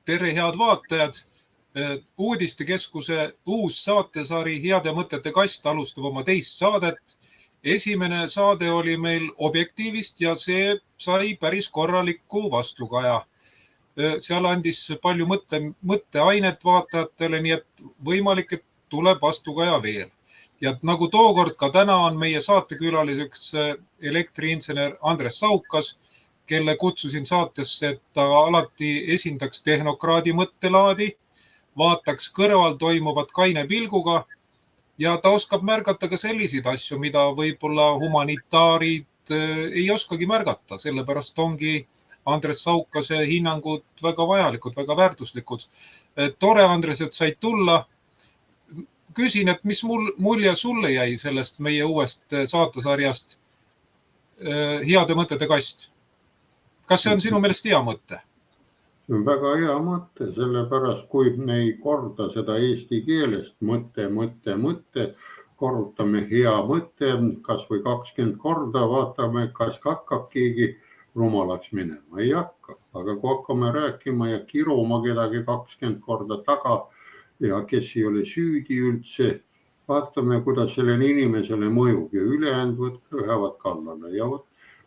Tere, head vaatajad! Uudistekeskuse uus saatesari Heade mõtete kast alustab oma teist saadet. Esimene saade oli meil Objektiivist ja see sai päris korralikku vastukaja. Seal andis palju mõtteainet vaatajatele, nii et võimalik, et tuleb vastukaja veel. Ja nagu tookord ka täna on meie saatekülaliseks elektriinsener Andres Saukas, kelle kutsusin saatesse, et ta alati esindaks tehnokraadi mõttelaadi, vaataks kõrval toimuvat kaine pilguga ja ta oskab märgata ka selliseid asju, mida võib-olla humanitaarid ei oskagi märgata. Sellepärast ongi Andres Saukase hinnangud väga vajalikud, väga väärtuslikud. Tore, Andres, et said tulla. Küsin, et mis mulje sulle jäi sellest meie uuest saatesarjast Heade mõtete kast? Kas see on sinu meelest hea mõte? See on väga hea mõte, sellepärast kui me ei korda seda eesti keelest mõte, korrutame hea mõte, kas või 20 korda, vaatame, kas hakkab keegi rumalaks minema. Ei hakka, aga kui hakkame rääkima ja kiruma kedagi 20 korda taga ja kes ei ole süüdi üldse, vaatame, kuidas sellele inimesele mõjub ja ülejäänud lähevad kallale ja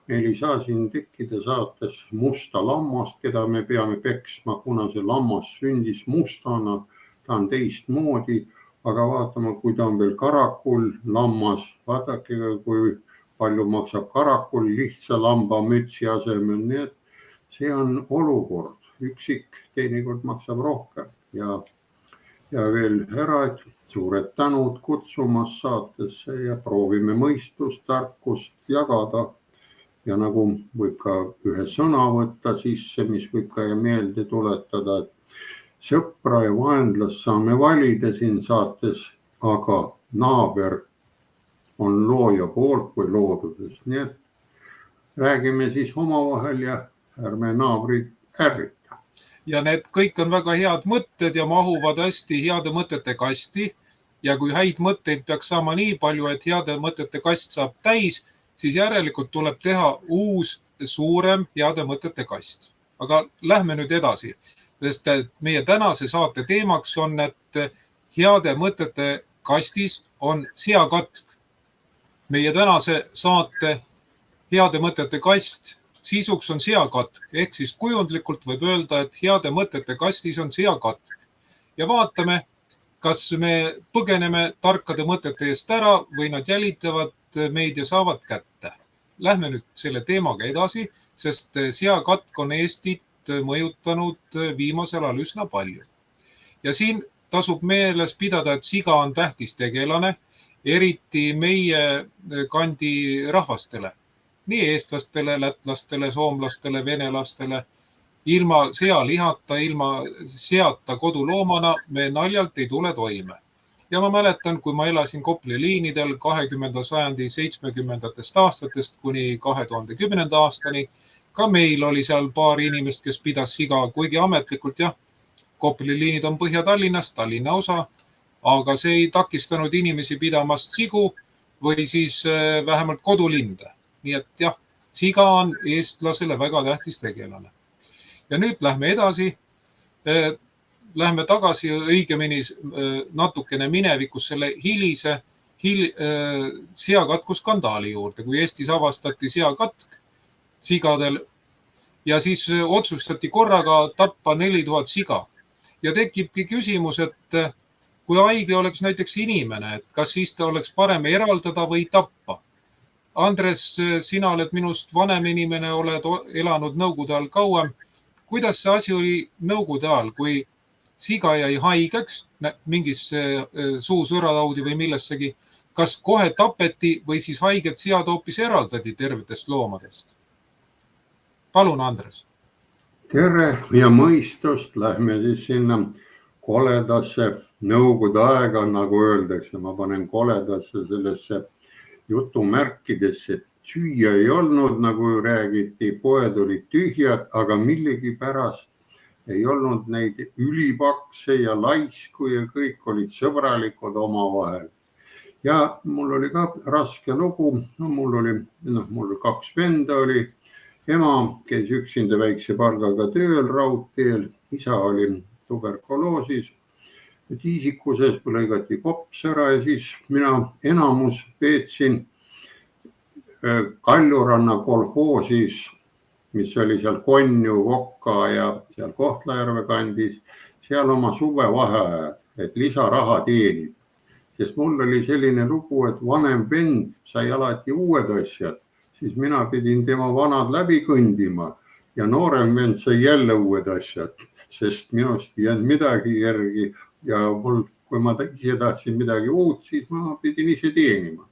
meil ei saa siin tekkida saates musta lammast, keda me peame peksma, kuna see lammas sündis mustana, ta on teistmoodi, aga vaatame, kui ta on veel karakull lammas, vaadake, kui palju maksab karakull lihtsa lamba mütsi asemel, nii et see on olukord, üksik teinekord maksab rohkem ja veel härrad, suured tänud kutsumast saatesse ja proovime mõistust, tarkust jagada. Ja nagu võib ka ühe sõna võtta sisse, mis võib ka meelde tuletada, et sõpra ja vaenlast saame valida siin saates, aga naaber on looja poolt või loodudest. Nii et räägime siis omavahel ja ärme naabrid ärrita. Ja need kõik on väga head mõtted ja mahuvad hästi Heade mõtete kasti. Ja kui häid mõtteid peaks saama nii palju, et Heade mõtete kast saab täis, siis järelikult tuleb teha uus, suurem Heade mõtete kast. Aga lähme nüüd edasi, sest meie tänase saate teemaks on, et Heade mõtete kastis on seakatk. Meie tänase saate Heade mõtete kast sisuks on seakatk, ehk siis kujundlikult võib öelda, et Heade mõtete kastis on seakatk. Ja vaatame, kas me põgeneme tarkade mõtete eest ära või nad jälitavad meid ja saavad kätte. Lähme nüüd selle teemaga edasi, sest seakatk on Eestit mõjutanud viimasel ajal üsna palju. Ja siin tasub meeles pidada, et siga on tähtis tegelane, eriti meie kandi rahvastele. Nii eestlastele, lätlastele, soomlastele, venelastele. Ilma sealihata, ilma seata koduloomana me naljalt ei tule toime. Ja ma mäletan, kui ma elasin Kopli liinidel 20. sajandi 70. aastatest kuni 2010. aastani, ka meil oli seal paar inimest, kes pidas siga, kuigi ametlikult jah, Kopli liinid on Põhja-Tallinnas, Tallinna osa, aga see ei takistanud inimesi pidamast sigu või siis vähemalt kodulinde. Nii et jah, siga on eestlasele väga tähtis tegelane. Ja nüüd lähme edasi. Lähme tagasi õigemini natukene minevikus selle hilise seakatkuskandaali juurde, kui Eestis avastati seakatk sigadel ja siis otsustati korraga tappa 4000 siga. Ja tekibki küsimus, et kui haige oleks näiteks inimene, et kas siis ta oleks parem eraldada või tappa. Andres, sina oled minust vanem inimene, oled elanud Nõukogude ajal kauem. Kuidas see asi oli Nõukogude ajal, kui siga jäi haigeks, mingisse suusõrataudi või millessegi, kas kohe tapeti või siis haiget sead hoopis eraldati tervetest loomadest? Palun, Andres. Tere ja mõistust, lähme siis sinna koledasse Nõukogude aega, nagu öeldakse, ma panen koledasse sellesse jutumärkidesse. Süüa ei olnud, nagu räägiti, poed olid tühjad, aga millegi pärast ei olnud neid ülipakse ja laisku ja kõik olid sõbralikud omavahel. Ja mul oli ka raske lugu, mul oli 2 venda oli, ema käis üksinda väikse palgaga tööl raudteel isa oli tuberkuloosis, tiisikuses, lõigati kops ära ja siis mina enamus veetsin Kaljuranna kolhoosis, mis oli seal Konju, Vokka ja seal Kohtla-Järve kandis, seal oma suvevaheajad, et lisaraha teenib. Sest mul oli selline lugu, et vanem vend sai alati uued asjad, siis mina pidin tema vanad läbi kõndima ja noorem vend sai jälle uued asjad, sest minust ei jäänud midagi järgi ja mul, kui ma ise tahtsin midagi uut, siis ma pidin ise teenima.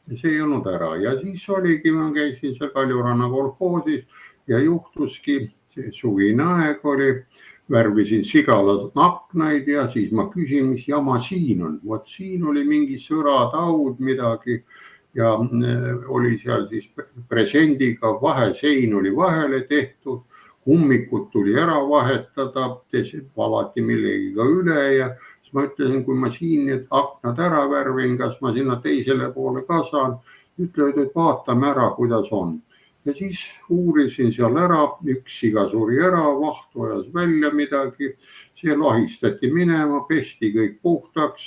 Ja see ei olnud ära ja siis oligi, ma käisin seal Kaljuranna kolhoosis ja juhtuski, see suvine aeg oli, värvisin sigalad aknaid ja siis ma küsin, mis jama siin on. Vot siin oli mingi sõrataud midagi ja oli seal siis presendiga vahesein oli vahele tehtud, ummikud tuli ära vahetada, valati millegiga üle ja siis ma ütlesin, kui ma siin need aknad ära värvin, kas ma sinna teisele poole ka saan, ütlevad, et vaatame ära, kuidas on. Ja siis uurisin seal ära, üks siga suri ära, vahtu ajas välja midagi, see lahistati minema, pesti kõik puhtaks,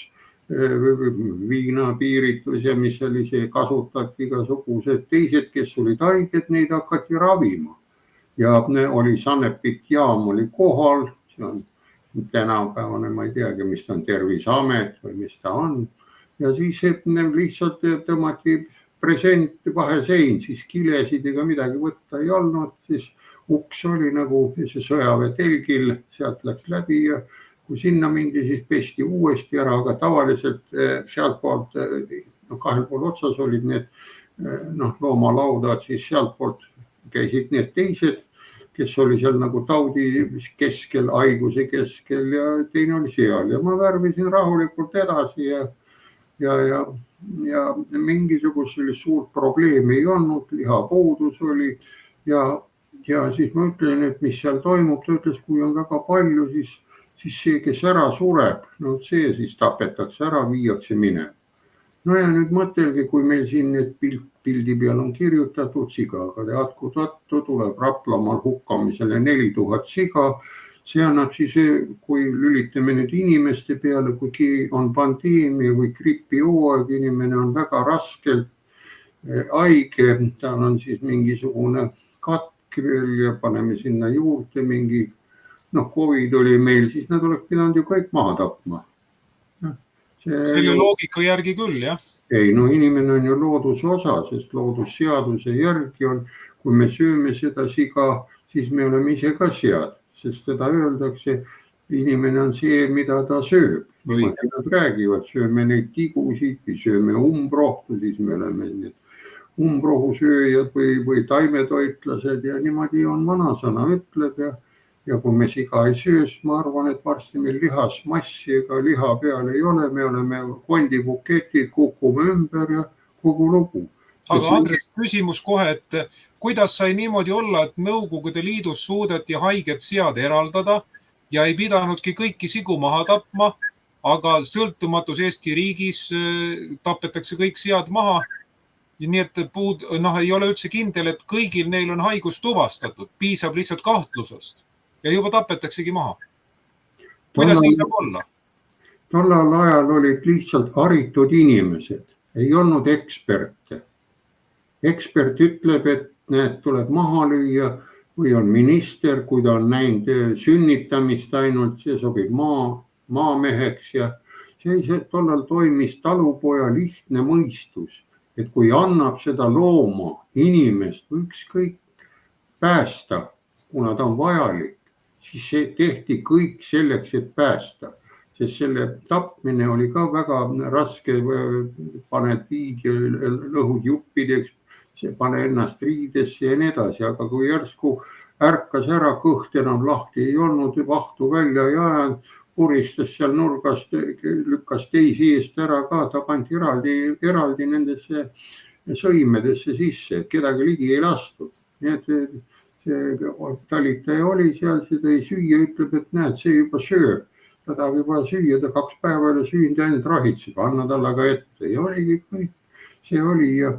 viinapiiritus ja mis oli see, kasutati igasugused teised, kes olid haiged, neid hakati ravima. Ja oli Sanepit jaam oli kohal, see on tänapäevane, ma ei teagi, mis ta on, Terviseamet või mis ta on. Ja siis lihtsalt tõmmati present vahesein, siis kilesid ega midagi võtta ei olnud, siis uks oli nagu see sõjaväetelgil, sealt läks läbi ja kui sinna mindi, siis pesti uuesti ära, aga tavaliselt sealt poolt, kahel pool otsas olid need loomalaudad, siis sealt poolt käisid need teised, kes oli seal nagu taudi keskel, haiguse keskel ja teine oli seal ja ma värvisin rahulikult edasi ja mingisugust suurt probleemi ei olnud, lihapuudus oli ja siis ma ütlen, et mis seal toimub, ta ütles, kui on väga palju, siis see, kes ära sureb, no see siis tapetakse ära, viiakse minema. No ja nüüd mõtelge, kui meil siin need pildi peal on kirjutatud sigaga, teadku tattu tuleb Raplamaal hukkamisele 4000 siga, see annab siis, kui lülitame nüüd inimeste peale, kui on pandeemia või gripihooaeg, inimene on väga raskelt haige, tal on siis mingisugune katk veel ja paneme sinna juurde mingi, Covid oli meil, siis nad oleks pidanud ju kõik maha tapma. Selle loogika järgi küll, jah? Ei, inimene on ju looduse osa, sest loodusseaduse järgi on, kui me sööme seda siga, siis me oleme ise ka sead, sest seda öeldakse, inimene on see, mida ta sööb. Nad räägivad, sööme neid tigusid või sööme umbrohtu, siis me oleme need umbrohusööjad või taimetoitlased ja niimoodi on vanasõna ütleb ja kui me siga ei söö, ma arvan, et varsti meil lihasmassi ega liha peal ei ole, me oleme kondibuketid, kukume ümber ja kogu lugu. Aga Andres, küsimus kohe, et kuidas sai niimoodi olla, et Nõukogude Liidus suudeti haiged sead eraldada ja ei pidanudki kõiki sigu maha tapma, aga sõltumatus Eesti riigis tapetakse kõik sead maha. Nii et ei ole üldse kindel, et kõigil neil on haigus tuvastatud, piisab lihtsalt kahtlusest ja juba tapetaksegi maha. Kuidas nii saab olla? Tollal ajal olid lihtsalt haritud inimesed, ei olnud eksperte. Ekspert ütleb, et need tuleb maha lüüa või on minister, kui ta on näinud sünnitamist ainult, see sobib maameheks ja see tollal toimis talupoja lihtne mõistus, et kui annab seda looma, inimest või ükskõik päästa, kuna ta on vajalik, siis see tehti kõik selleks, et päästa. Sest selle tapmine oli ka väga raske, paned viid ja lõhud juppideks, pane ennast riidesse ja nii edasi, aga kui järsku ärkas ära, kõht enam lahti ei olnud, vahtu välja ei ajanud, puristas seal nurgast, lükkas teisi eest ära ka, ta pandi eraldi nendesse sõimedesse sisse, kedagi ligi ei lastud. Nii et see talitaja oli seal, seda ei süüa, ütleb, et näed, see juba sööb. Ta tahab juba süüa, ta 2 päeva üle süünud ja ainult rahitseb, anna talle aga ette. Ja oligi kõik, see oli ja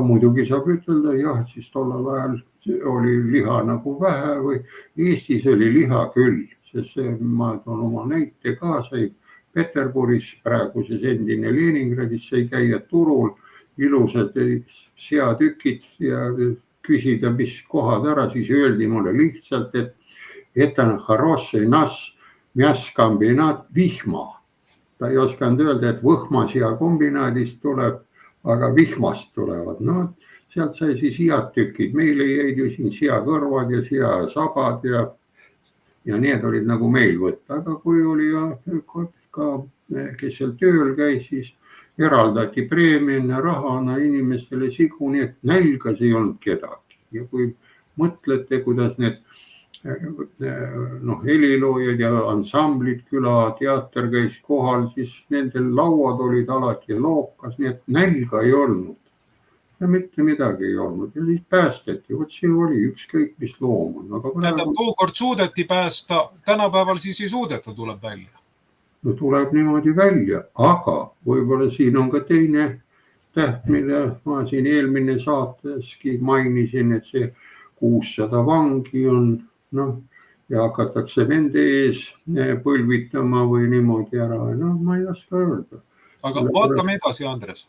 muidugi saab ütelda, jah, siis tollal ajal oli liha nagu vähe või Eestis oli liha küll, sest ma toon oma näite ka, sai Peterburis, praeguses endine Leningradis, sai käia turul, ilusad seatükid ja küsida, mis kohad ära, siis öeldi mulle lihtsalt, et это хороший наш мяskombinaat Vihma. Ta ei osanud öelda, et Võhma seakombinaadist tuleb, aga Vihmast tulevad. No, sealt sai siis head tükid. Meile jäid ju siin seakõrvad ja seasabad ja need olid nagu meil võtta. Aga kui oli ka, kes seal tööl käis, siis eraldati preemiana rahana inimestele sigu, nii et nälgas ei olnud kedagi. Ja kui mõtlete, kuidas need heliloojad ja ansamblid, külateater käis kohal, siis nendel lauad olid alati lookas, nii et nälga ei olnud. Ja mitte midagi ei olnud. Ja siis päästeti. Vot see oli ükskõik, mis loom on. Tähendab, tookord suudeti päästa, tänapäeval siis ei suudeta, tuleb välja. No tuleb niimoodi välja, aga võib-olla siin on ka teine täht, mille ma siin eelmine saateski mainisin, et see 600 vangi on, ja hakatakse nende ees põlvitama või niimoodi ära. Ma ei oska öelda. Aga vaatame edasi, Andres.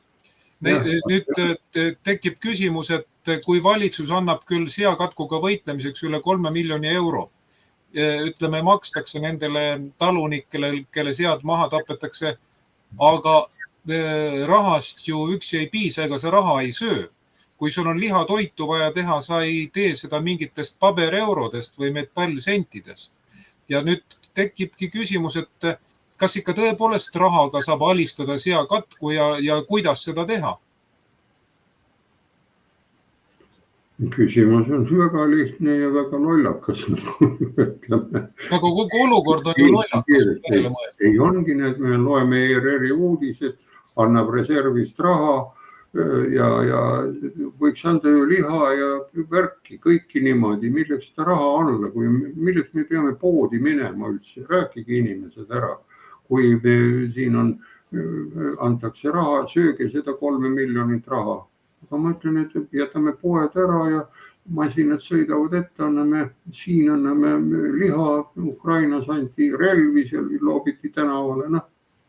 Nüüd tekib küsimus, et kui valitsus annab küll seakatkuga võitlemiseks üle 3 miljoni euro, ütleme, makstakse nendele talunikele, kelle sead maha tapetakse, aga rahast ju üksi ei piisa, ega see raha ei söö. Kui sul on lihatoitu vaja teha, sa ei tee seda mingitest pabereurodest või metallsentidest. Ja nüüd tekibki küsimus, et kas ikka tõepoolest rahaga saab alistada seakatku ja kuidas seda teha? Küsimus on väga lihtne ja väga lollakas. Aga kogu olukord on ju lollakas. Ei ongi need, me loeme ERR-i uudised, annab reservist raha, ja võiks anda ju liha ja värki, kõiki niimoodi, milleks seda raha alla, milleks me peame poodi minema üldse, rääkige inimesed ära. Kui siin antakse raha, sööge seda 3 miljonit raha. Aga ma ütlen, et jätame poed ära ja masinad sõidavad ette, siin anname liha, Ukrainas anti relvi, seal loobiti tänavale,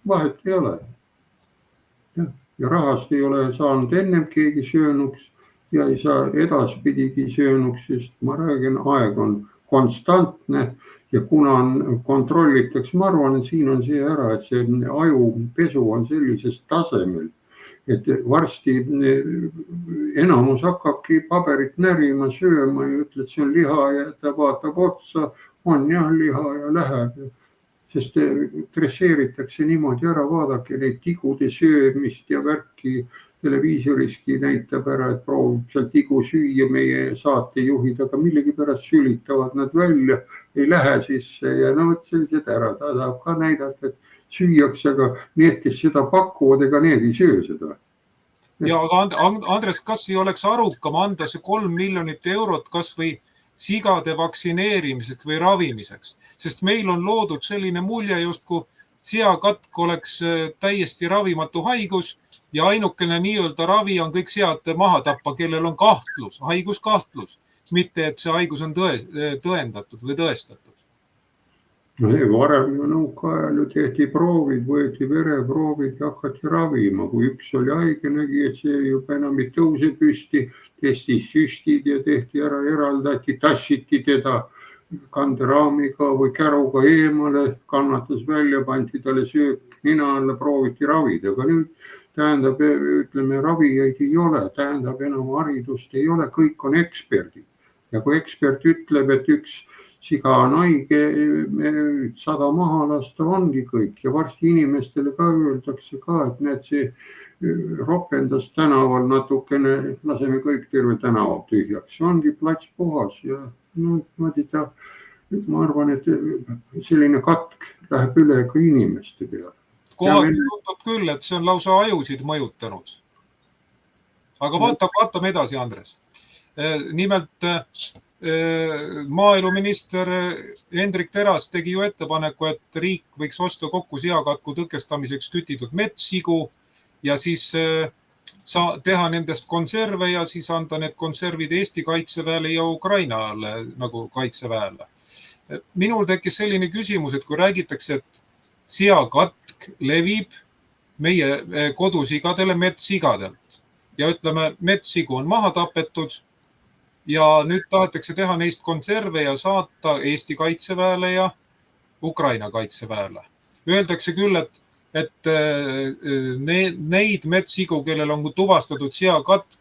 vahet ei ole. Ja rahast ei ole saanud ennem keegi söönuks ja ei saa edaspidigi söönuks, sest ma räägin, aeg on konstantne ja kuna kontrollitakse, ma arvan, et siin on see ära, et see ajupesu on sellisest tasemel, et varsti enamus hakkabki paberit närima, sööma ja ütled, see on liha ja ta vaatab otsa, on jah liha ja läheb. Sest dresseeritakse niimoodi ära, vaadake neid tigude söömist ja värki, televiisoriski näitab ära, et proovib seal tigu süüa meie saatejuhid, aga millegi pärast sülitavad nad välja, ei lähe sisse ja sellised ära, ta saab ka näidata, et süüakse, aga need, kes seda pakuvad, ega need ei söö seda. Ja, aga Andres, kas ei oleks arukam anda see 3 miljonit eurot kas või sigade vaktsineerimiseks või ravimiseks, sest meil on loodud selline mulje, justkui seakatk oleks täiesti ravimatu haigus ja ainukene nii-öelda ravi on kõik sead maha tappa, kellel on kahtlus, haiguskahtlus, mitte et see haigus on tõendatud või tõestatud. Varem ju nõukaajal ju tehti proovid, võeti vereproovid ja hakati ravima. Kui üks oli haige, nägi, et see juba enam ei tõuse püsti, testis süstid ja tehti ära, eraldati, tassiti teda kanderaamiga või käruga eemale, kannatas välja, pandi talle söök nina alla, prooviti ravida. Aga nüüd tähendab, ütleme, ravijaid ei ole, tähendab enam haridust ei ole, kõik on eksperdid. Ja kui ekspert ütleb, et üks siga on haige, 100 maha lasta ongi kõik ja varsti inimestele ka öeldakse ka, et näed see ropendas tänaval natukene, laseme kõik terve tänava tühjaks, ongi plats puhas ja ma arvan, et selline katk läheb üle ka inimeste peale. Kohati tundub küll, et see on lausa ajusid mõjutanud. Aga vaatame edasi, Andres. Nimelt maaeluminister Hendrik Teras tegi ju ettepaneku, et riik võiks osta kokku seakatku tõkestamiseks kütitud metssigu ja siis teha nendest konserve ja siis anda need konservid Eesti kaitseväele ja Ukrainale nagu kaitseväele. Minul tekkis selline küsimus, et kui räägitakse, et seakatk levib meie kodusigadele metssigadelt ja ütleme, metssigu on maha tapetud ja nüüd tahetakse teha neist konserve ja saata Eesti kaitseväele ja Ukraina kaitseväele. Öeldakse küll, et neid metssigu, kellel on tuvastatud seakatk,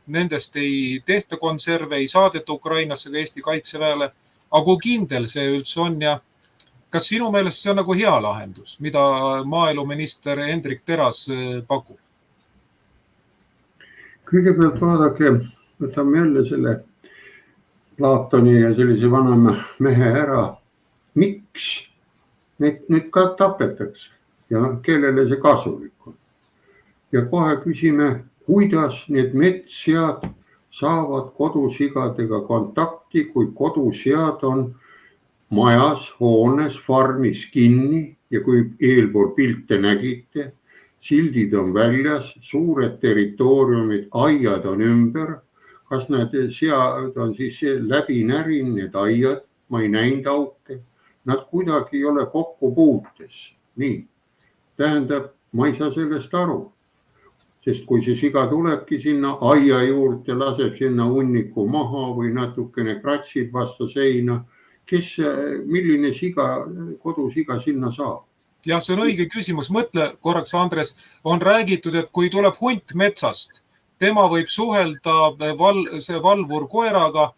nendest ei tehta konserve, ei saadeta Ukrainasse ka Eesti kaitseväele. Aga kui kindel see üldse on ja kas sinu meelest see on nagu hea lahendus, mida maaeluminister Hendrik Teras pakub? Kõigepealt vaadake, võtame jälle selle Platoni ja sellise vana mehe ära. Miks neid ka tapetakse ja kellele see kasulik on? Ja kohe küsime, kuidas need metssead saavad kodusigadega kontakti, kui kodusead on majas, hoones, farmis kinni ja kui eelpool pilte nägite, sildid on väljas, suured territooriumid, aiad on ümber. Kas need sead on siis läbi närinud, need aiad, ma ei näinud auke, nad kuidagi ei ole kokku puutes. Nii, tähendab, ma ei saa sellest aru. Sest kui see siga tulebki sinna aia juurde, laseb sinna hunniku maha või natukene kratsid vastu seina, milline kodusiga sinna saab? Ja see on õige küsimus. Mõtle korraks, Andres, on räägitud, et kui tuleb hunt metsast, tema võib suhelda see valvur koeraga,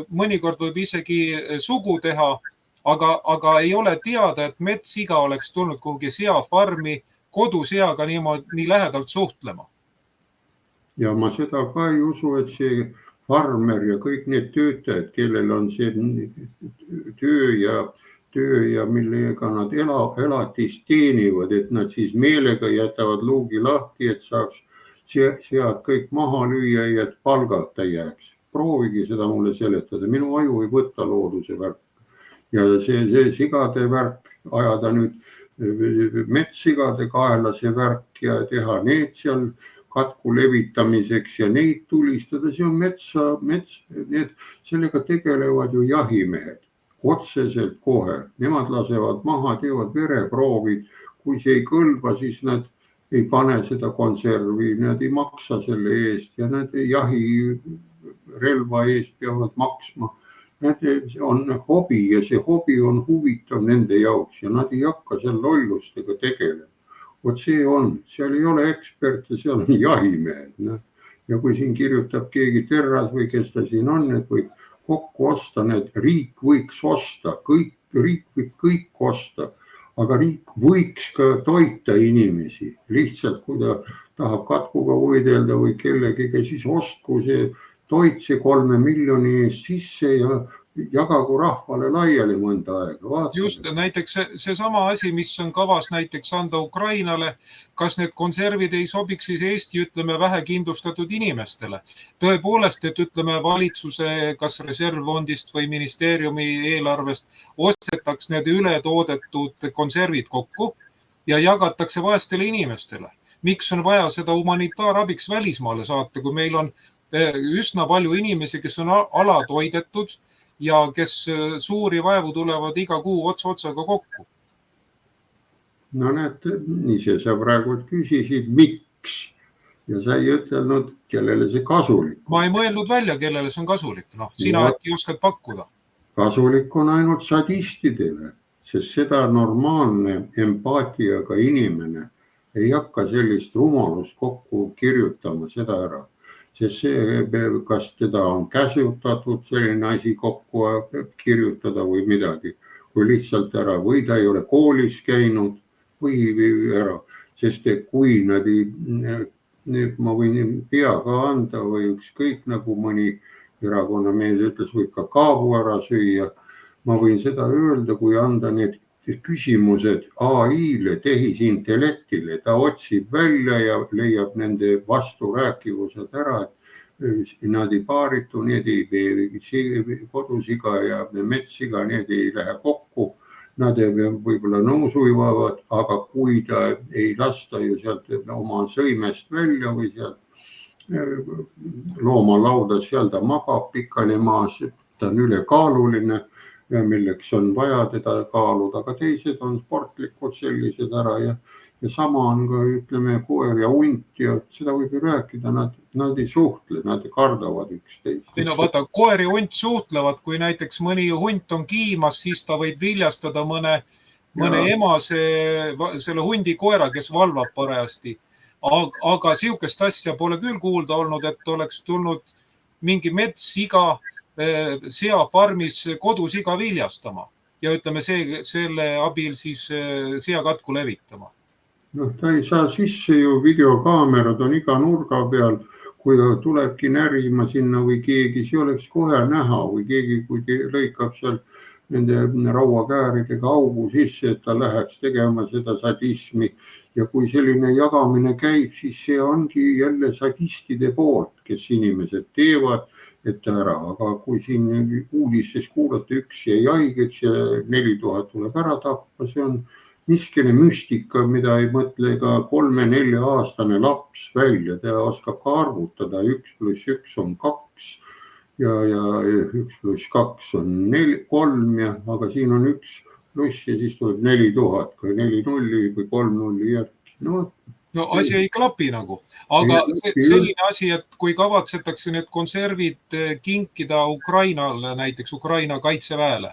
mõnikord võib isegi sugu teha, aga ei ole teada, et metssiga oleks tulnud kuhugi seafarmi koduseaga nii lähedalt suhtlema. Ja ma seda ka ei usu, et see farmer ja kõik need töötajad, kellel on see töö ja millega nad elatist teenivad, et nad siis meelega jätavad luugi lahti, et saaks sead kõik maha lüüa ja et palgata jääks. Proovigi seda mulle seletada. Minu aju ei võtta looduse värk. Ja see sigade värk ajada nüüd metssigade kaela see värk ja teha need seal katku levitamiseks ja neid tulistada, see on sellega tegelevad ju jahimehed otseselt kohe. Nemad lasevad maha, teevad vereproovid, kui see ei kõlba, siis nad ei pane seda konservi, nad ei maksa selle eest ja nad jahirelva eest peavad maksma. See on hobi ja see hobi on huvitav nende jaoks ja nad ei hakka seal lollustega tegelema. Vot see on, seal ei ole eksperte, seal on jahimehed. Ja kui siin kirjutab keegi Terras või kes ta siin on, et võib kokku osta, need riik võiks osta, riik võib kõik osta, aga riik võiks ka toita inimesi. Lihtsalt kui ta tahab katkuga võidelda või kellegiga, siis ostku see toit see 3 miljoni eest sisse ja jagagu rahvale laiali mõnda aega. Vaatame. Just näiteks see sama asi, mis on kavas näiteks anda Ukrainale, kas need konservid ei sobiks siis Eesti, ütleme, vähekindlustatud inimestele. Tõepoolest, et ütleme valitsuse kas reservfondist või ministeeriumi eelarvest ostetaks need ületoodetud konservid kokku ja jagatakse vaestele inimestele. Miks on vaja seda humanitaarabiks välismaale saata, kui meil on üsna palju inimesi, kes on alatoidetud ja kes suuri vaevu tulevad iga kuu otsaga kokku? No näed, ise sa praegu küsisid, miks? Ja sa ei ütelnud, kellele see kasulik. Ma ei mõelnud välja, kellele see on kasulik. Sina äkki oskad pakkuda. Kasulik on ainult sadistidele, sest seda normaalne empaatiaga inimene ei hakka sellist rumalust kokku kirjutama seda ära. Sest see, kas teda on käsutatud selline asi kokku kirjutada või midagi, kui lihtsalt ära või ta ei ole koolis käinud või ära, sest kui nad ei, ma võin peaga anda või ükskõik nagu mõni erakonnamees ütles, võib ka kaabu ära süüa. Ma võin seda öelda, kui anda need küsimused AI-le, tehisintellektile, ta otsib välja ja leiab nende vasturääkivused ära, et nad ei paaritu, need ei kodusiga ja metssiga, need ei lähe kokku, nad võib-olla nõusuivavad, aga kui ta ei lasta ju sealt oma sõimest välja või sealt loomalaudas, seal ta magab pikali maas, ta on ülekaaluline, milleks on vaja teda kaaluda, aga teised on sportlikud sellised ära ja sama on ka, ütleme, koer ja hunt ja seda võib ju rääkida, nad ei suhtle, nad kardavad üksteist. Vaata, koer ja hunt suhtlevad, kui näiteks mõni hunt on kiimas, siis ta võib viljastada mõne ema selle hundi koera, kes valvab parajasti. Aga siukest asja pole küll kuulda olnud, et oleks tulnud mingi metssiga seafarmis kodusiga viljastama ja ütleme selle abil siis seakatku levitama. Ta ei saa sisse ju, videokaamerad on iga nurga peal, kui tulebki närima sinna või keegi, see oleks kohe näha või keegi, kui lõikab seal nende rauakääridega augu sisse, et ta läheks tegema seda sadismi. Ja kui selline jagamine käib, siis see ongi jälle sadistide poolt, kes inimesed teevad, et ära. Aga kui siin uudistes kuulata, üks jäi haigeks ja 4000 tuleb ära tappa, see on niskene müstika, mida ei mõtle ka 3-4 aastane laps välja. Ta oskab ka arvutada, 1 + 1 on 2 ja 1 + 2 on 3, aga siin on 1 pluss ja siis tuleb 4000, kui 4 nulli või 3 nulli järgi. No asi ei klapi nagu, aga selline asi, et kui kavatsetakse need konservid kinkida Ukrainale, näiteks Ukraina kaitseväele,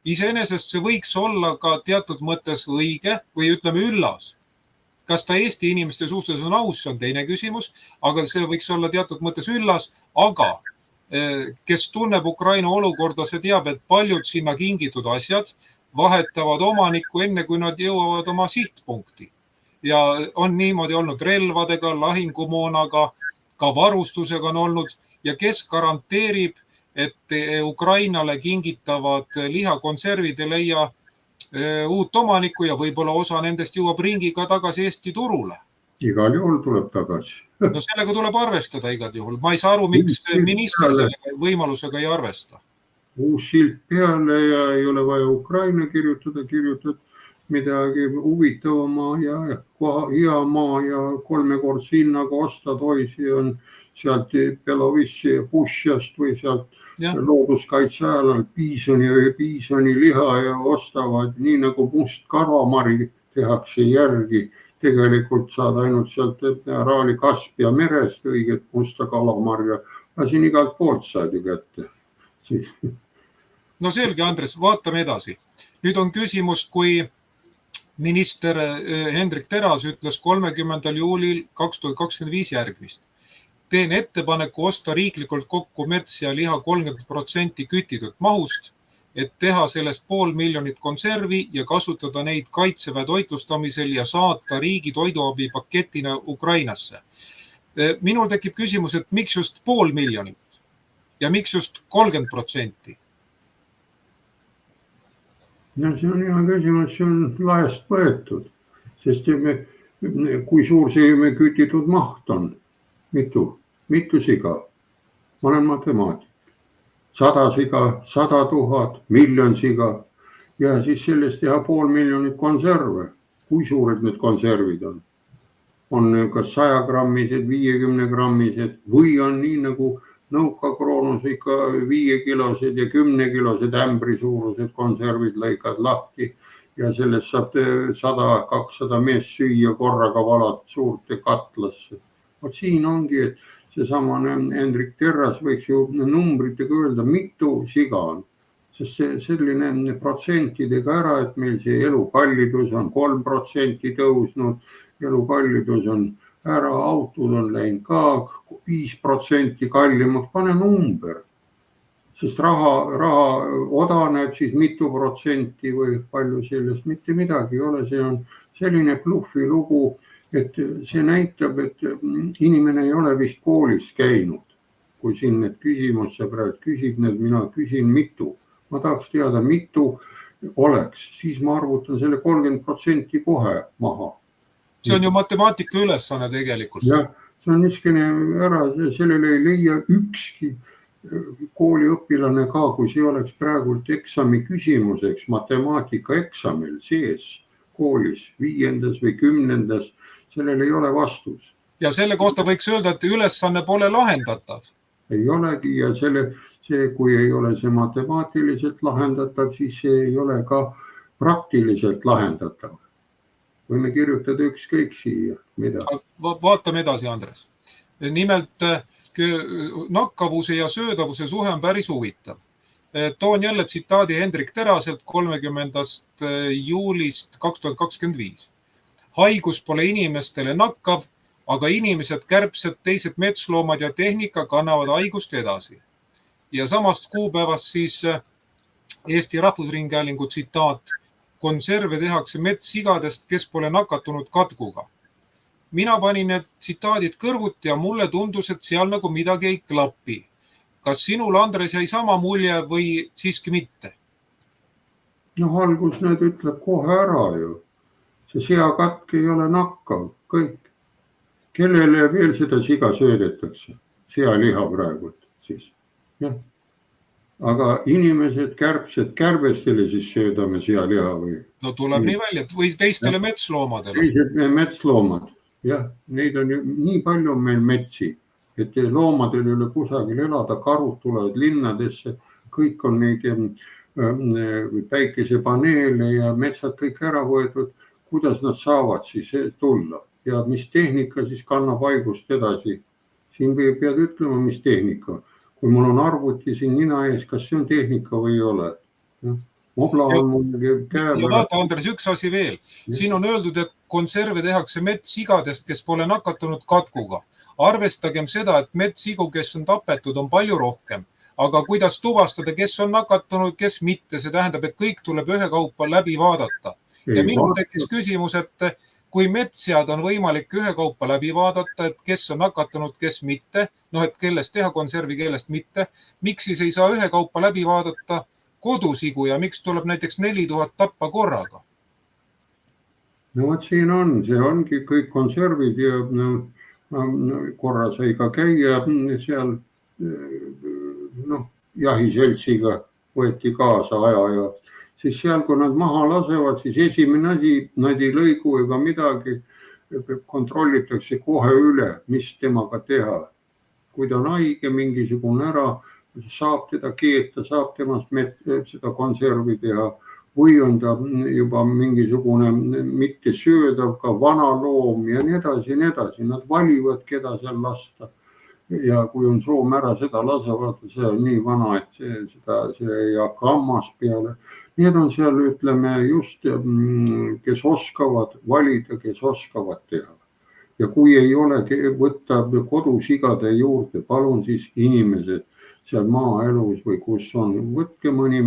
iseenesest see võiks olla ka teatud mõttes õige või ütleme üllas. Kas ta Eesti inimeste suhtes on aus, see on teine küsimus, aga see võiks olla teatud mõttes üllas, aga kes tunneb Ukraina olukorda, see teab, et paljud sinna kingitud asjad vahetavad omanikku enne, kui nad jõuavad oma sihtpunkti. Ja on niimoodi olnud relvadega, lahingumoonaga, ka varustusega on olnud ja kes garanteerib, et Ukrainale kingitavad lihakonservid ei leia uut omanikku ja võib-olla osa nendest jõuab ringiga tagasi Eesti turule. Igal juhul tuleb tagasi. No sellega tuleb arvestada igal juhul. Ma ei saa aru, miks minister selle võimalusega ei arvesta. Uus silt peale ja ei ole vaja Ukraina kirjutada midagi huvitavama ja hea maa ja 3 korda hinnaga osta toisi on sealt Belovissi ja Pušjast või sealt looduskaitsealal piisoni liha ja ostavad nii nagu must kalamari tehakse järgi. Tegelikult saad ainult sealt Araali Kaspia merest õiget musta kalamarja, aga siin igalt poolt saad ju kätte. No selge, Andres, vaatame edasi. Nüüd on küsimus, kui minister Hendrik Teras ütles 30. juulil 2025 järgmist. Teen ettepaneku osta riiklikult kokku mets ja liha 30% kütitud mahust, et teha sellest 500 000 konservi ja kasutada neid kaitseväe toitlustamisel ja saata riigi toiduabi paketina Ukrainasse. Minul tekib küsimus, et miks just 500 000 ja miks just 30%? No see on hea küsimus, see on laest võetud, sest kui suur see kütitud maht on? Mitu siga? Ma olen matemaatik. 100 siga, 100 000, miljon siga ja siis sellest teha 500 000 konserve. Kui suured need konservid on? On kas 100 grammised, 50 grammised või on nii nagu nõukakroonus ikka 5 kilosed ja 10 kilosed ämbri suurused konservid lõikad lahti ja sellest saab 100-200 mees süüa korraga valad suurte katlasse. Siin ongi, et seesamane Hendrik Terras võiks ju numbritega öelda, mitu siga on. Sest see selline protsentidega ära, et meil see elukallidus on 3% tõusnud, elukallidus on ära, autod on läinud ka 5% kallimaks, pane number. Sest raha odaneb siis mitu protsenti või palju sellest, mitte midagi ei ole, see on selline bluffi lugu, et see näitab, et inimene ei ole vist koolis käinud. Kui siin need küsimus sa praegu küsib, mina küsin mitu. Ma tahaks teada, mitu oleks, siis ma arvutan selle 30% kohe maha. See on ju matemaatika ülesanne tegelikult. Jah, see on niskene ära, sellele ei leia ükski kooliõpilane ka, kui see oleks praegult eksami küsimuseks, matemaatika eksamil sees koolis 5. või 10. Sellel ei ole vastus. Ja selle kohta võiks öelda, et ülesanne pole lahendatav. Ei olegi ja kui ei ole see matemaatiliselt lahendatav, siis see ei ole ka praktiliselt lahendatav. Võime kirjutada ükskõik siia, mida. Vaatame edasi, Andres. Nimelt nakkavuse ja söödavuse suhe on päris huvitav. Toon jälle tsitaadi Hendrik Teraselt 30. juulist 2025. Haigus pole inimestele nakkav, aga inimesed, kärbsed, teised metsloomad ja tehnika kannavad haigust edasi. Ja samast kuupäevast siis Eesti Rahvusringhäälingu tsitaat: konserve tehakse metssigadest, kes pole nakatunud katkuga. Mina panin need tsitaadid kõrvuti ja mulle tundus, et seal nagu midagi ei klapi. Kas sinul, Andres, jäi sama mulje või siiski mitte? Algus need ütleb kohe ära ju. See seakatk ei ole nakkav, kõik. Kellele veel seda siga söödetakse? Sealiha praegult siis. Ja. Aga inimesed, kärbsed, kärbestele siis söödame sealiha või? No tuleb nii välja, või teistele metsloomadele. Teised metsloomad. Jah, neid on ju nii palju meil metsi, et loomadel ei ole kusagil elada, karud tulevad linnadesse, kõik on neid päikesepaneele ja metsad kõik ära võetud. Kuidas nad saavad siis tulla ja mis tehnika siis kannab haigust edasi? Siin pead ütlema, mis tehnika. Kui mul on arvuti siin nina ees, kas see on tehnika või ei ole? Ja vaata, Andres, üks asi veel. Siin on öeldud, et konserve tehakse metssigadest, kes pole nakatunud katkuga. Arvestagem seda, et metssigu, kes on tapetud, on palju rohkem. Aga kuidas tuvastada, kes on nakatunud, kes mitte? See tähendab, et kõik tuleb ühekaupa läbi vaadata. Ja minul tekkis küsimus, et kui metssead on võimalik ühekaupa läbi vaadata, et kes on nakatunud, kes mitte, et kellest teha konservi, kellest mitte, miks siis ei saa ühekaupa läbi vaadata kodusigu ja miks tuleb näiteks 4000 tappa korraga? No vot siin on, see ongi kõik konservid ja korra sai ka käia seal jahiseltsiga võeti kaasa aja ja siis seal, kui nad maha lasevad, siis esimene asi, nad ei lõigu ega midagi, kontrollitakse kohe üle, mis temaga teha. Kui ta on haige, mingisugune ära, saab teda keeta, saab temast seda konservi teha või on ta juba mingisugune mitte söödav, ka vana loom ja nii edasi, nii edasi. Nad valivad, keda seal lasta. Ja kui on soom ära, seda lasevad, see on nii vana, et see ei hakka hammas peale. Need on seal, ütleme, just kes oskavad valida, kes oskavad teha. Ja kui ei ole võtta kodusigade juurde, palun siis inimesed seal maaelus või kus on, võtke mõni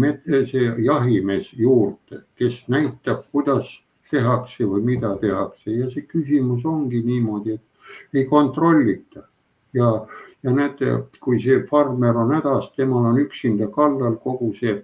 jahimees juurde, kes näitab, kuidas tehakse või mida tehakse. Ja see küsimus ongi niimoodi, et ei kontrollita. Ja näete, kui see farmer on hädas, temal on üksinda kallal kogu see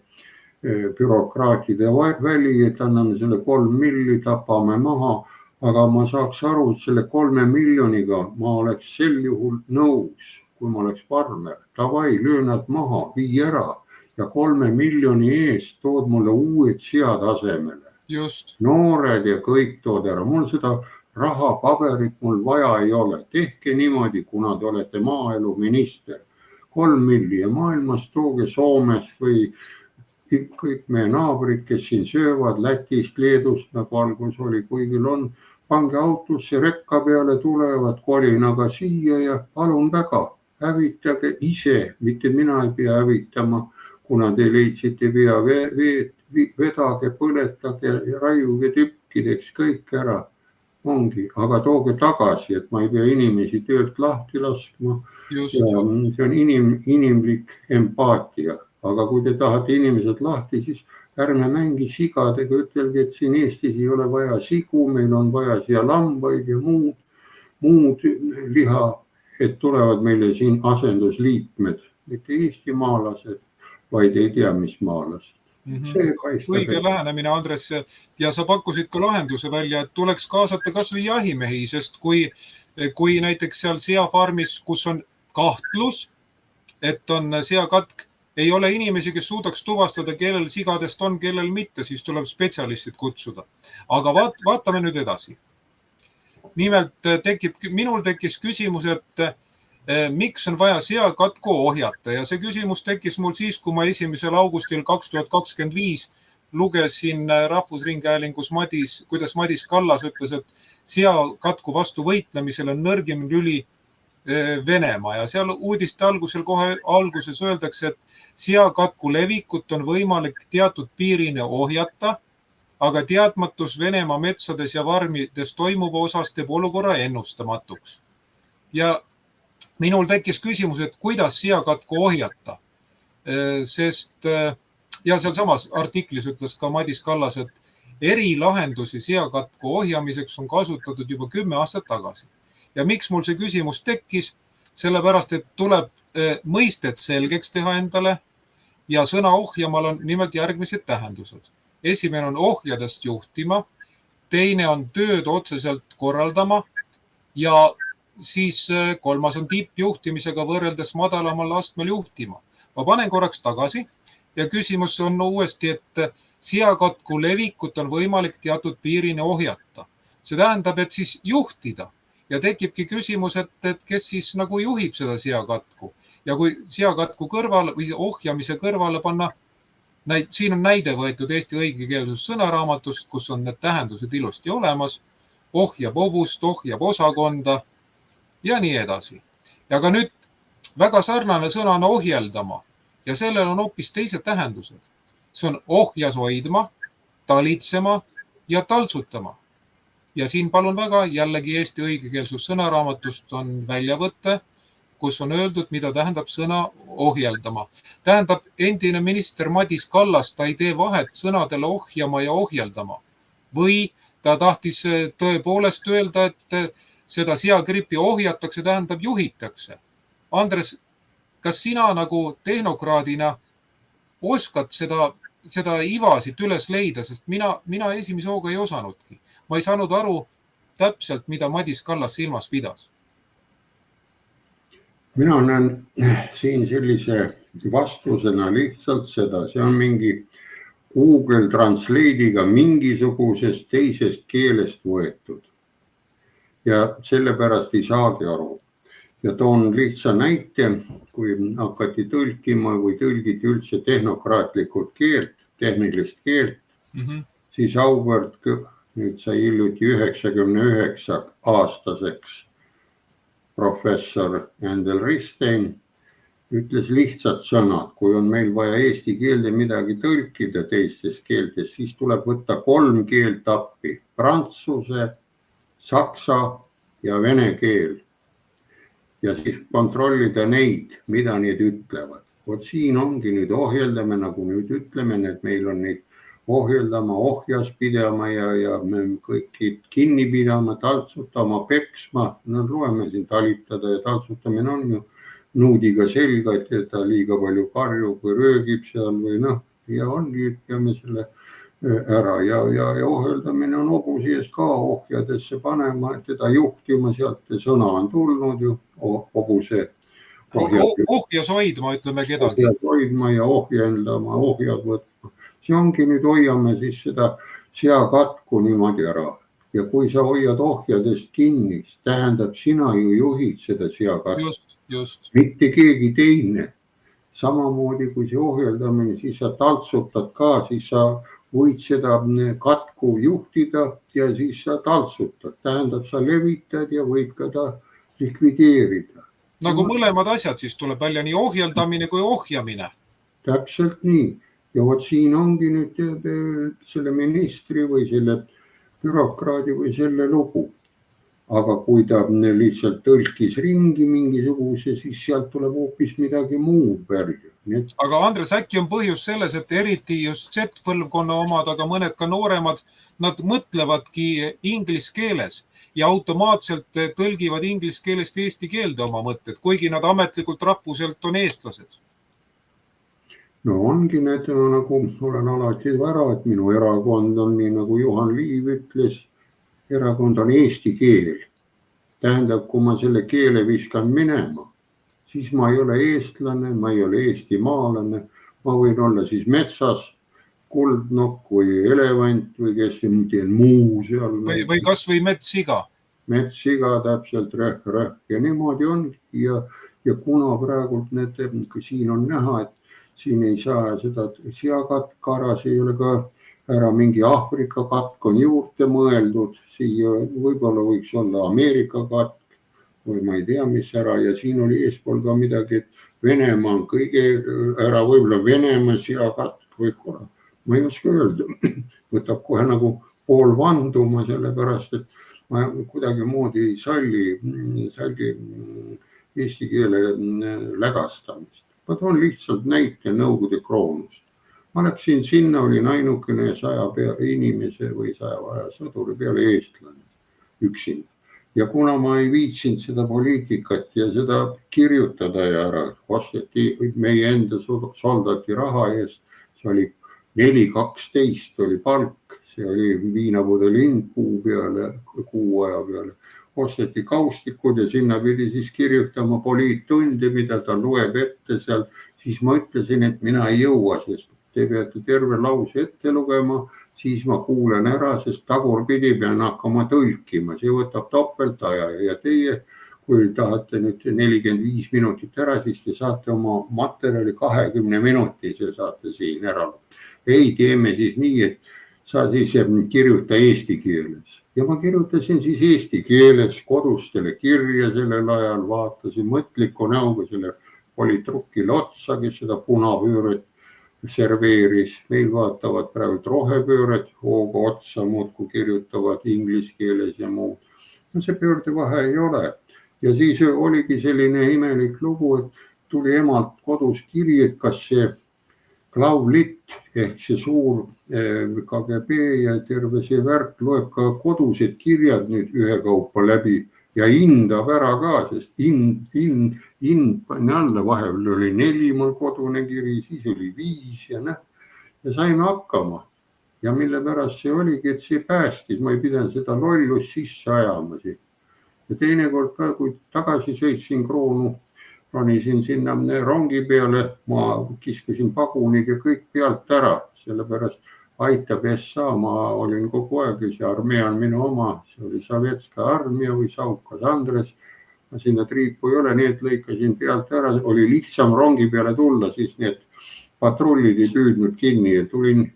bürokraatide väli, et anname selle 3 milli, tapame maha, aga ma saaks aru, et selle 3 miljoniga ma oleks sel juhul nõus, kui ma oleks farmer. Tavai, löö nad maha, vii ära ja 3 miljoni eest tood mulle uued sead asemele. Just. Noored ja kõik tood ära. Mul seda raha, paberit mul vaja ei ole. Tehke niimoodi, kuna te olete maaeluminister. 3 milli ja maailmas tooge Soomest või kõik meie naabrid, kes siin söövad Lätist, Leedust, nagu algus oli, kuigil on, pange autosse, rekka peale tulevad kolinaga siia ja palun väga, hävitage ise, mitte mina ei pea hävitama, kuna te leidsite vea, vedage, põletage, raiuge tükkideks kõik ära. Ongi, aga tooge tagasi, et ma ei pea inimesi töölt lahti laskma. See on inimlik empaatia, aga kui te tahate inimesed lahti, siis ärme mängi sigadega, ütelge, et siin Eestis ei ole vaja sigu, meil on vaja siia lambaid ja muud liha, et tulevad meile siin asendusliikmed, mitte eestimaalased, vaid ei tea, mis maalased. Õige lähenemine, Andres, ja sa pakkusid ka lahenduse välja, et tuleks kaasata kas või jahimehi, sest kui näiteks seal seafarmis, kus on kahtlus, et on seakatk, ei ole inimesi, kes suudaks tuvastada, kellel sigadest on, kellel mitte, siis tuleb spetsialistid kutsuda. Aga vaatame nüüd edasi. Nimelt minul tekkis küsimus, et miks on vaja seakatku ohjata ja see küsimus tekkis mul siis, kui ma 1. augustil 2025 lugesin Rahvusringhäälingus kuidas Madis Kallas ütles, et seakatku vastu võitlemisel on nõrgim lüli Venemaa ja seal uudiste alguses öeldakse, et seakatku levikut on võimalik teatud piirini ohjata, aga teadmatus Venemaa metsades ja farmides toimuva osas teeb olukorra ennustamatuks. Ja minul tekkis küsimus, et kuidas seakatku ohjata, sest ja seal samas artiklis ütles ka Madis Kallas, et erilahendusi seakatku ohjamiseks on kasutatud juba 10 aastat tagasi. Ja miks mul see küsimus tekkis? Sellepärast, et tuleb mõisted selgeks teha endale ja sõna ohjamal on nimelt järgmised tähendused. Esimene on ohjadest juhtima, teine on tööd otseselt korraldama ja siis kolmas on tippjuhtimisega võrreldes madalamal astmel juhtima. Ma panen korraks tagasi ja küsimus on uuesti, et seakatku levikut on võimalik teatud piirini ohjata. See tähendab, et siis juhtida ja tekibki küsimus, et kes siis nagu juhib seda seakatku ja kui seakatku kõrvale või ohjamise kõrvale panna, siin on näide võetud Eesti õigekeelsus sõnaraamatust, kus on need tähendused ilusti olemas, ohjab hobust, ohjab osakonda ja nii edasi. Ja ka nüüd väga sarnane sõna on ohjeldama ja sellel on hoopis teised tähendused. See on ohjas hoidma, talitsema ja taltsutama. Ja siin palun väga, jällegi Eesti õigekeelsus sõnaraamatust on väljavõte, kus on öeldud, mida tähendab sõna ohjeldama. Tähendab, endine minister Madis Kallas, ta ei tee vahet sõnadele ohjama ja ohjeldama. Või ta tahtis tõepoolest öelda, et seda seagripi ohjatakse, tähendab juhitakse. Andres, kas sina nagu tehnokraadina oskad seda ivasit üles leida, sest mina esimese hooga ei osanudki. Ma ei saanud aru täpselt, mida Madis Kallas silmas pidas. Mina näen siin sellise vastusena lihtsalt seda, see on mingi Google Translate'iga mingisugusest teisest keelest võetud. Ja sellepärast ei saagi aru. Ja toon lihtsa näite, kui hakati tõlkima või tõlgiti üldse tehnokraatlikult keelt, tehnilist keelt, siis auväärt, nüüd sai hiljuti 99-aastaseks professor Endel Ristein ütles lihtsad sõnad, kui on meil vaja eesti keelde midagi tõlkida teistes keeltes, siis tuleb võtta 3 keelt appi, prantsuse, saksa ja vene keel. Ja siis kontrollida neid, mida need ütlevad. Vot siin ongi nüüd ohjeldame, nagu nüüd ütleme, et meil on neid ohjeldama, ohjas pidama ja me kõiki kinni pidama, taltsutama, peksma. No loeme siin talitada ja taltsutamine on ju nuudiga selga, et ta liiga palju karjub või röögib seal või ja ongi, peame selle ära ja ohjeldamine on hobusi ees ka ohjadesse panema, et teda juhtima, sealt sõna on tulnud ju, hobuse ohjas hoidma, ütleme kedagi. Ohjas hoidma ja ohjendama, ohjad võtma. See ongi nüüd hoiame siis seda seakatku niimoodi ära. Ja kui sa hoiad ohjadest kinni, tähendab sina ju juhid seda seakatku. Just. Mitte keegi teine. Samamoodi kui see ohjeldamine, siis sa taltsutad ka, siis sa võid seda katku juhtida ja siis sa taltsutad. Tähendab, sa levitad ja võid ka ta likvideerida. Nagu mõlemad asjad siis tuleb välja nii ohjeldamine kui ohjamine. Täpselt nii. Ja vot siin ongi nüüd selle ministri või selle bürokraadi või selle lugu. Aga kui ta lihtsalt tõlkis ringi mingisuguse, siis sealt tuleb hoopis midagi muud välja. Aga Andres, äkki on põhjus selles, et eriti just Z-põlvkonna omad, aga mõned ka nooremad, nad mõtlevadki inglise keeles ja automaatselt tõlgivad inglise keelest eesti keelde oma mõtted, kuigi nad ametlikult rahvuselt on eestlased. No ongi need, nagu olen alati ära, et minu erakond on nii, nagu Juhan Liiv ütles, erakond on eesti keel. Tähendab, kui ma selle keele viskan minema, siis ma ei ole eestlane, ma ei ole eestimaalane, ma võin olla siis metsas kuldnokk või elevant või kes teen muu seal. Või kas või metssiga. metssiga täpselt rõhk ja niimoodi on ja kuna praegult kui siin on näha, et siin ei saa seda seakatkaras ei ole ka ära mingi Aafrika katk on juurde mõeldud, siia võib-olla võiks olla Ameerika katk või ma ei tea, mis ära ja siin oli eespool ka midagi, et Venemaa on kõige ära, võib-olla Venemaa seakatk või korra. Ma ei oska öelda, võtab kohe nagu pool vanduma, sellepärast, et ma kuidagi moodi ei salli eesti keele lägastamist. Ma toon lihtsalt näite Nõukogude kroonust. Ma läksin sinna, olin ainukene 100 inimese või 100 sõduri peale eestlane üksinda. Ja kuna ma ei viitsinud seda poliitikat ja seda kirjutada ja ära, osteti meie enda soldati raha eest, see oli 4.12 oli palk, see oli viinapudeli hind kuu aja peale. Osteti kaustikud ja sinna pidi siis kirjutama poliittunde, mida ta loeb ette seal. Siis ma ütlesin, et mina ei jõua, sest te peate terve lause ette lugema, siis ma kuulen ära, sest tagurpidi pean hakkama tõlkima. See võtab topeltaja ja teie, kui tahate nüüd 45 minutit ära, siis te saate oma materjali 20 minutise saate siin ära. Ei, teeme siis nii, et sa siis kirjuta eesti keeles. Ja ma kirjutasin siis eesti keeles kodustele kirja sellel ajal, vaatasin mõtliku näoga selle politrukile otsa, kes seda punapööret serveeris. Meil vaatavad praegu rohepööret hooga otsa, muudkui kirjutavad inglise keeles ja muud. No see pöörde vahe ei ole. Ja siis oligi selline imelik lugu, et tuli emalt kodus kiri, et kas see Klauvlitt ehk see suur KGB ja terve see värk loeb ka kodused kirjad nüüd ühekaupa läbi ja hindab ära ka, sest hind pani alla, vahepeal oli 4 mul kodune kiri, siis oli 5 ja saime hakkama. Ja mille pärast see oligi, et see päästis, ma ei pidanud seda lollust sisse ajama siin. Ja teinekord ka, kui tagasi sõitsin Kroonu, ronisin sinna rongi peale, ma kiskusin pagunid ja kõik pealt ära, sellepärast aitab SA, ma olin kogu aeg, see armee on minu oma, see oli Sovetska armia või Saukas Andres, ma sinna triipu ei ole, need lõikasin pealt ära, oli lihtsam rongi peale tulla, siis need patrullid ei püüdnud kinni ja tulin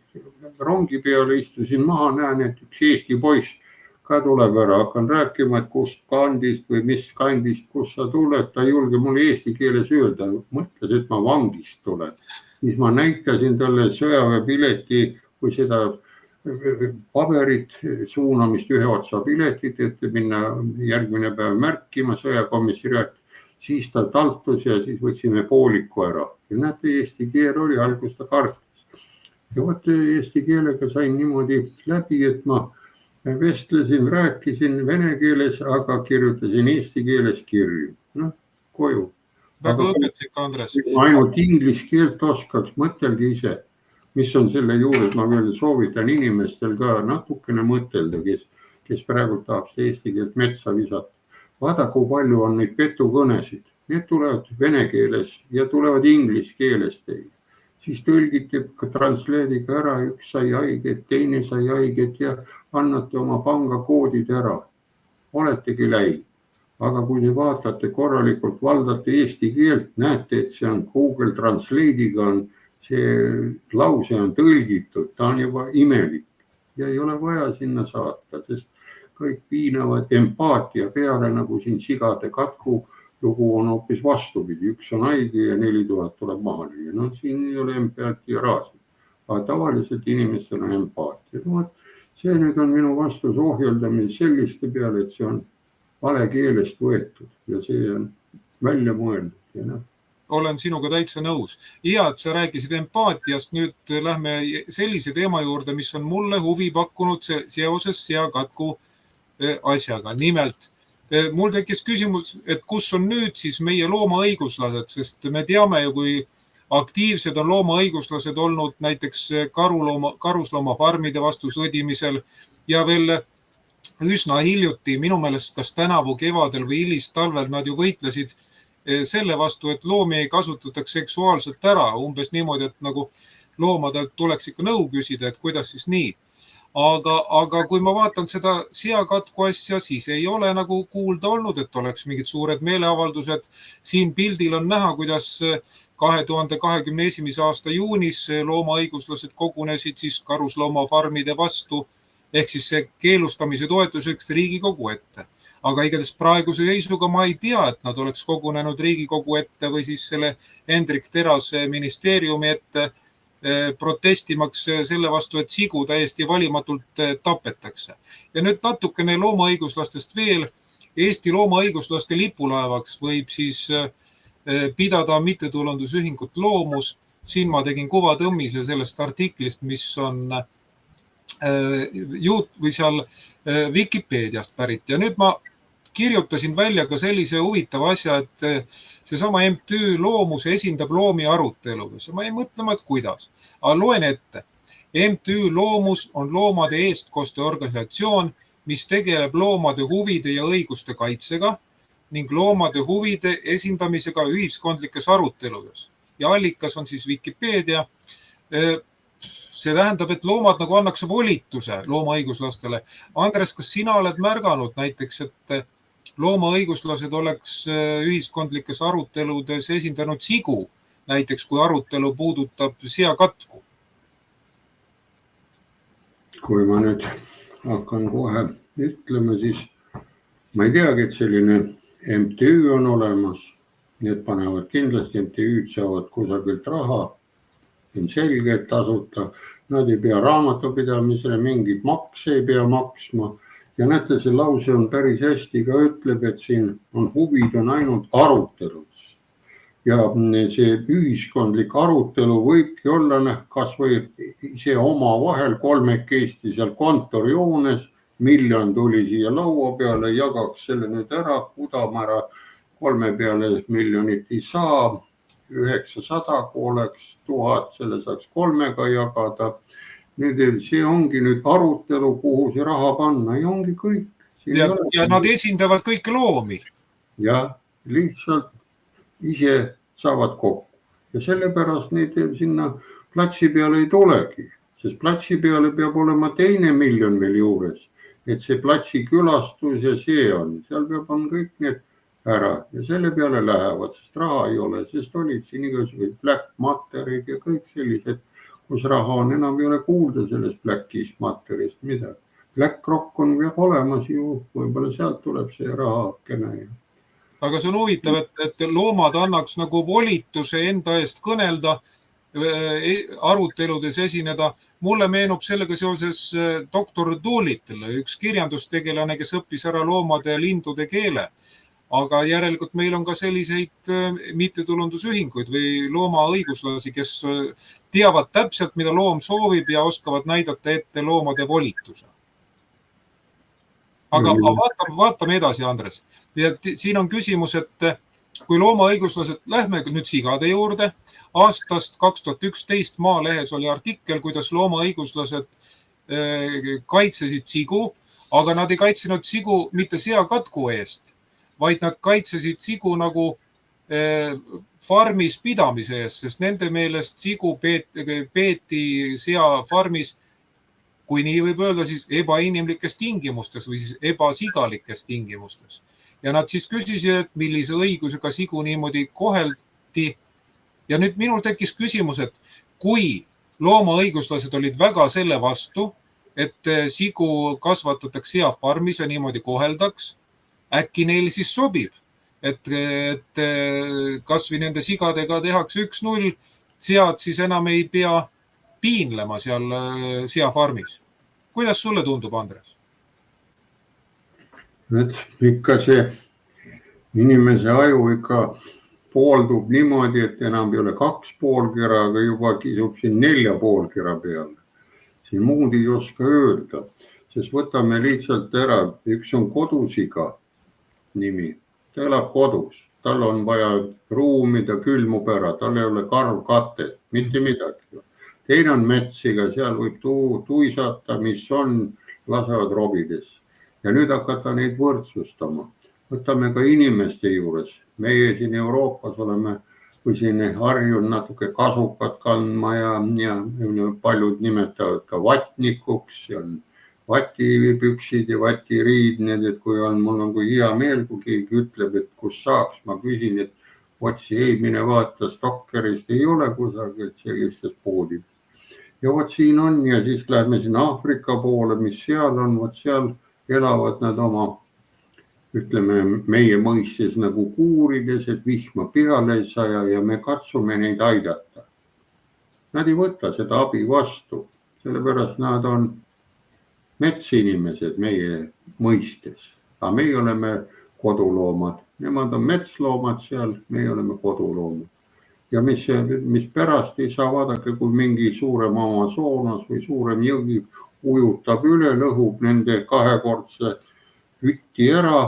rongi peale, istusin maha, näen, et üks Eesti poiss ka tuleb ära, hakkan rääkima, et kust kandist või mis kandist, kus sa tuled, ta ei julge mulle eesti keeles öelda, mõtles, et ma vangist tulen. Siis ma näitasin talle sõjaväepileti või seda paberit, suunamist ühe otsa piletit, et minna järgmine päev märkima sõjakomissariaat, siis ta taltus ja siis võtsime pooliku ära. Ja näete, eesti keel oli, alguses ta kartis. Ja võt eesti keelega sain niimoodi läbi, et ma vestlesin, rääkisin vene keeles, aga kirjutasin eesti keeles kirju. Koju. Väga õpetlik, Andres. Ainult inglise keelt oskaks, mõtelge ise, mis on selle juures, ma veel soovitan inimestel ka natukene mõtelda, kes praegu tahab eesti keelt metsa visata. Vaada, kui palju on neid petukõnesid. Need tulevad vene keeles ja tulevad inglise keeles teile. Siis tõlgite transleediga ära, üks sai haiget, teine sai haiget ja annate oma pangakoodid ära. Oletegi läinud. Aga kui te vaatate korralikult, valdate eesti keelt, näete, et see on Google Translate'iga, see lause on tõlgitud, ta on juba imelik ja ei ole vaja sinna saata, sest kõik piinavad empaatia peale, nagu siin sigade katku lugu on hoopis vastupidi, üks on haige ja 4000 tuleb maha lüüa. No siin ei ole empaatia raasid, aga tavaliselt inimestel on empaatia. See nüüd on minu vastus ohjeldamise selliste peale, et see on vale keelest võetud ja see on välja mõeldud. Olen sinuga täitsa nõus. Ja, et sa rääkisid empaatiast, nüüd lähme sellise teema juurde, mis on mulle huvi pakkunud seoses seakatku asjaga. Nimelt, mul tekkis küsimus, et kus on nüüd siis meie loomaõiguslased, sest me teame ju, kui aktiivsed on loomaõiguslased olnud näiteks karusloomafarmide vastu sõdimisel ja veel üsna hiljuti, minu meelest kas tänavu kevadel või hilistalvel nad ju võitlesid selle vastu, et loomi ei kasutataks seksuaalselt ära, umbes niimoodi, et nagu loomadelt tuleks ikka nõu küsida, et kuidas siis nii. Aga kui ma vaatan seda seakatku asja, siis ei ole nagu kuulda olnud, et oleks mingid suured meeleavaldused. Siin pildil on näha, kuidas 2021. aasta juunis loomaõiguslased kogunesid siis karusloomafarmide vastu ehk siis see keelustamise toetuseks Riigikogu ette. Aga igatahes praeguse seisuga ma ei tea, et nad oleks kogunenud Riigikogu ette või siis selle Hendrik Terase ministeeriumi ette protestimaks selle vastu, et sigu täiesti valimatult tapetakse. Ja nüüd natukene loomaõiguslastest veel. Eesti loomaõiguslaste lipulaevaks võib siis pidada mittetulundusühingut Loomus. Siin ma tegin kuvatõmmise sellest artiklist, mis on või seal Vikipeediast pärit. Ja nüüd ma kirjutasin välja ka sellise huvitava asja, et seesama MTÜ Loomus esindab loomi aruteludes. Ma ei mõtlema, et kuidas. Aga loen ette. MTÜ Loomus on loomade eestkosteorganisatsioon, mis tegeleb loomade huvide ja õiguste kaitsega ning loomade huvide esindamisega ühiskondlikes aruteludes. Ja allikas on siis Wikipedia. See tähendab, et loomad nagu annaks volituse loomaõiguslastele. Andres, kas sina oled märganud näiteks, et loomaõiguslased oleks ühiskondlikes aruteludes esindanud sigu, näiteks kui arutelu puudutab seakatku? Kui ma nüüd hakkan kohe ütlema, siis ma ei teagi, et selline MTÜ on olemas. Need panevad kindlasti, MTÜ-d saavad kusagilt raha. On selge, et tasuta. Nad ei pea raamatupidamisele, mingid makse ei pea maksma. Ja näete, see lause on päris hästi ka ütleb, et siin on huvid on ainult arutelus. Ja see ühiskondlik arutelu võibki olla kas või ise oma vahel kolmekesti seal kontorjoones. Miljon tuli siia laua peale, jagaks selle nüüd ära, kudamäära 3 peale miljonit ei saa. 900, kui oleks 1000, selle saaks 3-ga jagada. Nüüd see ongi nüüd arutelu, kuhu see raha panna ja ongi kõik. Ja nad esindavad kõiki loomi. Ja lihtsalt ise saavad kokku. Ja sellepärast neid sinna platsi peale ei tulegi, sest platsi peale peab olema teine miljon veel juures, et see platsi külastus ja see on, seal peab on kõik need ära ja selle peale lähevad, sest raha ei ole, sest olid siin igasugused Black Matterid ja kõik sellised, kus raha on, enam ei ole kuulda sellest Blackist Matterist midagi. Black Rock on veel olemas ju, võib-olla sealt tuleb see raha kene. Aga see on huvitav, et loomad annaks nagu volituse enda eest kõnelda, aruteludes esineda. Mulle meenub sellega seoses doktor Doolittle, üks kirjandustegelane, kes õppis ära loomade ja lindude keele. Aga järelikult meil on ka selliseid mittetulundusühinguid või loomaõiguslasi, kes teavad täpselt, mida loom soovib ja oskavad näidata ette loomade volituse. Aga vaatame edasi, Andres. Siin on küsimus, et kui loomaõiguslased, lähme nüüd sigade juurde. Aastast 2011 Maalehes oli artikkel, kuidas loomaõiguslased kaitsesid sigu, aga nad ei kaitsenud sigu mitte seakatku eest, vaid nad kaitsesid sigu nagu farmis pidamise eest, sest nende meelest sigu peeti seafarmis, kui nii võib öelda, siis ebainimlikes tingimustes või siis ebasigalikes tingimustes. Ja nad siis küsisid, et millise õigusega sigu niimoodi koheldi. Ja nüüd minul tekkis küsimus, et kui loomaõiguslased olid väga selle vastu, et sigu kasvatatakse seafarmis ja niimoodi koheldaks, äkki neil siis sobib, et kas või nende sigadega tehakse 1-0, sead siis enam ei pea piinlema seal seafarmis. Kuidas sulle tundub, Andres? Ikka see inimese aju ikka pooldub niimoodi, et enam ei ole 2 poolkera, aga juba kisub siin 4 poolkera peale. Siin muud ei oska öelda, sest võtame lihtsalt ära, üks on kodusiga nimi, ta elab kodus, tal on vaja ruumi, ta külmub ära, tal ei ole karvkatet, mitte midagi. Teine on metsiga, seal võib tuisata, mis on, lasevad robides. Ja nüüd hakata neid võrdsustama. Võtame ka inimeste juures. Meie siin Euroopas oleme või siin harjun natuke kasukat kandma ja paljud nimetavad ka vatnikuks, see on vatipüksid ja vatiriidned, et kui mul on hea meel, kui keegi ütleb, et kus saaks, ma küsin, et otsi, ei mine vaata, Stalkerist ei ole kusagilt sellistest poodidest. Ja vot siin on ja siis lähme siin Aafrika poole, mis seal on, vot seal elavad nad oma, ütleme meie mõistes nagu kuurides, et vihma peale ei saja ja me katsume neid aidata. Nad ei võta seda abi vastu, sellepärast nad on metsinimesed meie mõistes, aga meie oleme koduloomad, nemad on metsloomad seal, meie oleme koduloomad. Ja mis pärast ei saa, vaadake, kui mingi suurem Amazonas või suurem jõgi ujutab üle, lõhub nende kahekordse hütti ära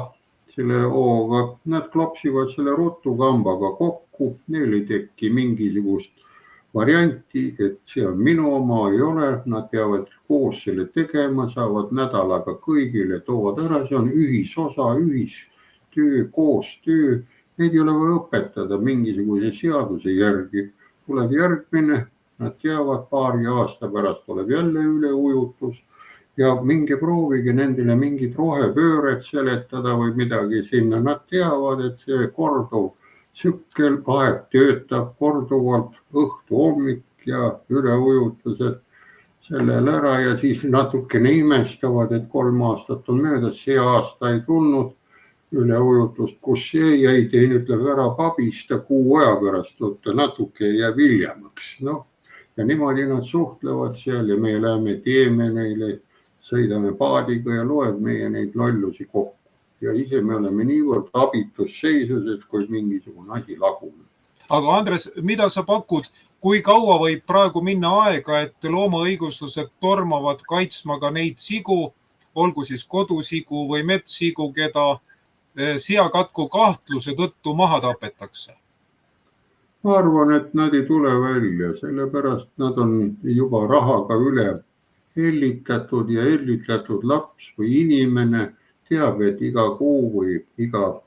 selle hooga, nad klopsivad selle rutukambaga kokku, neil ei teki mingisugust varianti, et see on minu oma, ei ole, nad peavad koos selle tegema, saavad nädalaga kõigile, toovad ära, see on ühisosa, ühistöö, koostöö. Neid ei ole vaja õpetada mingisuguse seaduse järgi. Tuleb järgmine, nad teavad, paari aasta pärast tuleb jälle üleujutus ja minge proovige nendele mingit rohepööret seletada või midagi sinna. Nad teavad, et see korduv tsükkel, aeg töötab korduvalt, õhtu, hommik ja üleujutused sellel ära ja siis natukene imestavad, et 3 aastat on möödas, see aasta ei tulnud üleujutust, kus see jäi, teine ütleb ära pabista, kuu aja pärast võtta, natuke jääb hiljemaks. Ja niimoodi nad suhtlevad seal ja me läheme, teeme neile, sõidame paadiga ja loeb meie neid lollusi kokku. Ja ise me oleme niivõrd abitus seisuses, kui mingisugune asi laguneb. Aga Andres, mida sa pakud, kui kaua võib praegu minna aega, et loomaõiguslased tormavad kaitsma ka neid sigu, olgu siis kodusigu või metssigu, keda seakatku kahtluse tõttu maha tapetakse? Ma arvan, et nad ei tule välja, sellepärast nad on juba rahaga üle hellitatud ja hellitatud laps või inimene teab, et iga kuu või iga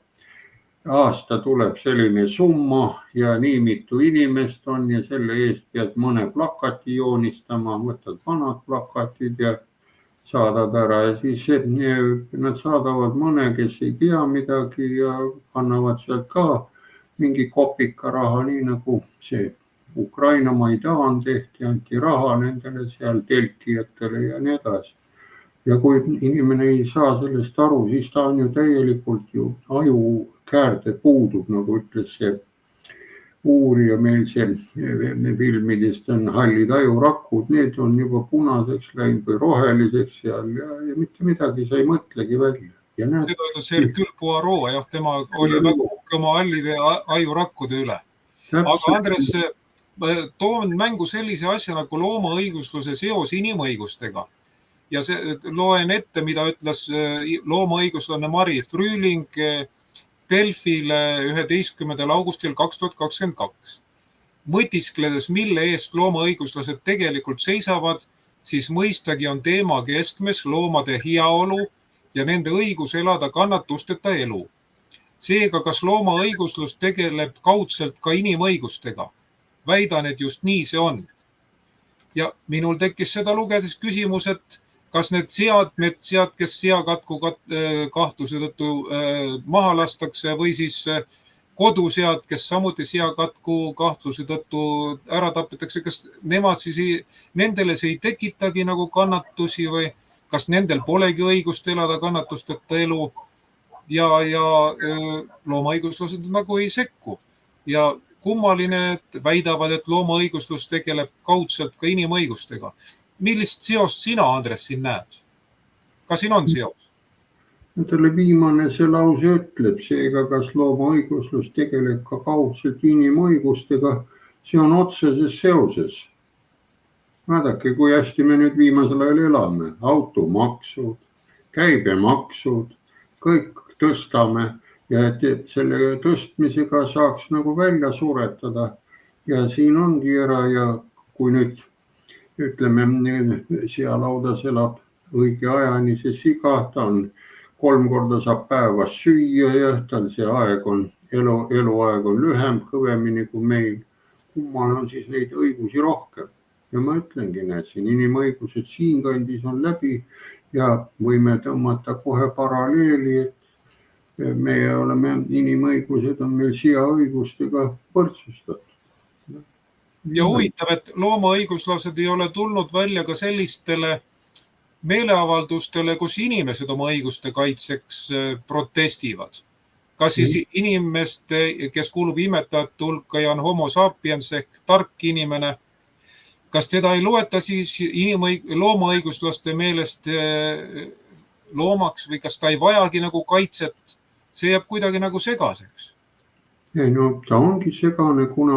aasta tuleb selline summa ja nii mitu inimest on ja selle eest pead mõne plakati joonistama, võtad vanad plakatid ja saadad ära ja siis nad saadavad mõne, kes ei tea midagi ja annavad sealt ka mingi kopika raha, nii nagu see Ukraina Maidan tehti, anti raha nendele seal telkijatele ja nii edasi. Ja kui inimene ei saa sellest aru, siis ta on ju täielikult ju ajukäärde puudub, nagu ütles see uurija meil see filmidest on hallid ajurakud, need on juba punaseks läinud või roheliseks seal ja mitte midagi sa ei mõtlegi välja. Seda ütles Hercule Poirot, jah, tema oli väga uhke oma hallide ajurakkude üle. Aga Andres, toon mängu sellise asja nagu loomaõigusluse seos inimõigustega. Ja loen ette, mida ütles loomaõiguslane Mari Frühling Delfile 11. augustil 2022. Mõtiskledes, mille eest loomaõiguslased tegelikult seisavad, siis mõistagi on teema keskmes loomade heaolu ja nende õigus elada kannatusteta elu. Seega, kas loomaõiguslus tegeleb kaudselt ka inimõigustega? Väidan, et just nii see on. Ja minul tekkis seda lugedes küsimus, et kas need sead, kes seakatku kahtluse tõttu maha lastakse või siis kodusead, kes samuti seakatku kahtluse tõttu ära tapetakse, kas nemad siis, nendele see ei tekitagi nagu kannatusi või kas nendel polegi õigust elada kannatusteta elu ja loomaõiguslased nagu ei sekku. Ja kummaline, et väidavad, et loomaõiguslus tegeleb kaudselt ka inimõigustega. Millist seost sina, Andres, siin näed? Kas siin on seos? Talle viimane see lause ütleb, seega kas loomaõiguslus tegeleb ka kaudselt inimõigustega, see on otseses seoses. Vaadake, kui hästi me nüüd viimasel ajal elame, automaksud, käibemaksud, kõik tõstame ja et selle tõstmisega saaks nagu välja suretada ja siin ongi ära ja kui nüüd ütleme, sealaudas elab õige ajani see siga, ta on 3 korda saab päevas süüa ja tal see aeg on, eluaeg on lühem kõvemini kui meil. Kummal on siis neid õigusi rohkem? Ja ma ütlengi, näed, siin inimõigused siinkandis on läbi ja võime tõmmata kohe paralleeli, et meie oleme, inimõigused on meil siaõigustega võrdsustatud. Ja huvitav, et loomaõiguslased ei ole tulnud välja ka sellistele meeleavaldustele, kus inimesed oma õiguste kaitseks protestivad. Kas siis inimeste, kes kuulub imetajate hulka ja on homo sapiens ehk tark inimene, kas teda ei loeta siis loomaõiguslaste meelest loomaks või kas ta ei vajagi nagu kaitset? See jääb kuidagi nagu segaseks. Ei, no ta ongi segane, kuna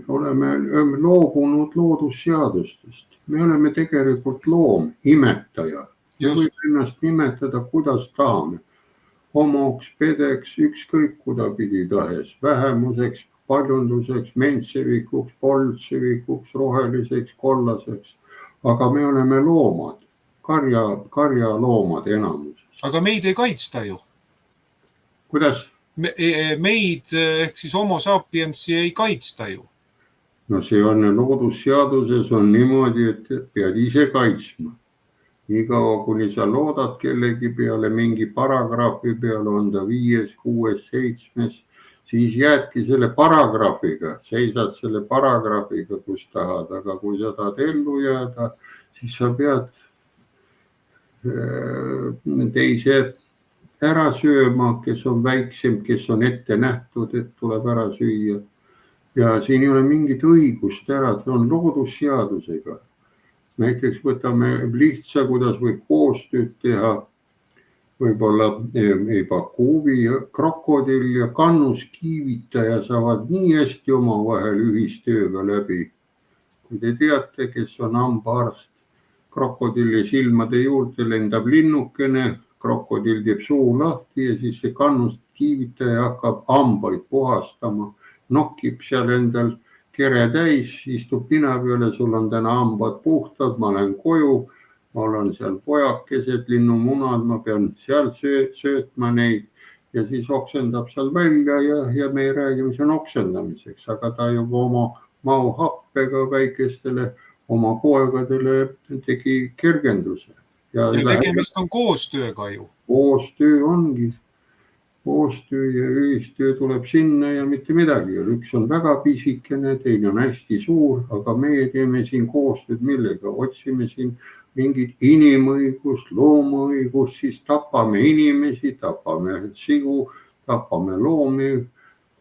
oleme loobunud loodusseadustest. Me oleme tegelikult loom, imetaja. Me võib ennast nimetada, kuidas tahame. Homoks, pedeks, ükskõik kudapidi tahes. Vähemuseks, paljunduseks, mentsevikuks, bolševikuks, roheliseks, kollaseks. Aga me oleme loomad, karjaloomad enamuses. Aga meid ei kaitsta ju. Kuidas? Meid ehk siis homo sapiensi ei kaitsta ju. No see on loodusseaduses on niimoodi, et pead ise kaitsma. Nii kaua, kuni sa loodad kellegi peale, mingi paragrahvi peale, on ta 5., 6., 7., siis jäädki selle paragrahviga, seisad selle paragrahviga, kus tahad, aga kui sa tahad ellu jääda, siis sa pead teise ära sööma, kes on väiksem, kes on ette nähtud, et tuleb ära süüa. Ja siin ei ole mingit õigust ära, see on loodusseadusega. Näiteks võtame lihtsa, kuidas võib koostööd teha, võib-olla ei paku huvi, krokodill ja kannuskiivitaja saavad nii hästi omavahel ühistööga läbi. Kui te teate, kes on hambaarst, krokodilli silmade juurde lendab linnukene, krokodill teeb suu lahti ja siis see kannuskiivitaja hakkab hambaid puhastama, nokib seal endal kere täis, istub nina peale, sul on täna hambad puhtad, ma lähen koju, mul on seal pojakesed, linnumunad, ma pean seal söötma neid ja siis oksendab seal välja ja me räägime, see on oksendamiseks, aga ta juba oma mauhappega väikestele oma poegadele tegi kergenduse. Ja tegemist on koostööga ju. Koostöö ongi. Koostöö ja ühistöö tuleb sinna ja mitte midagi. Üks on väga pisikene, teine on hästi suur, aga meie teeme siin koostööd millega. Otsime siin mingit inimõigust, loomaõigust, siis tapame inimesi, tapame sigu, tapame loomi.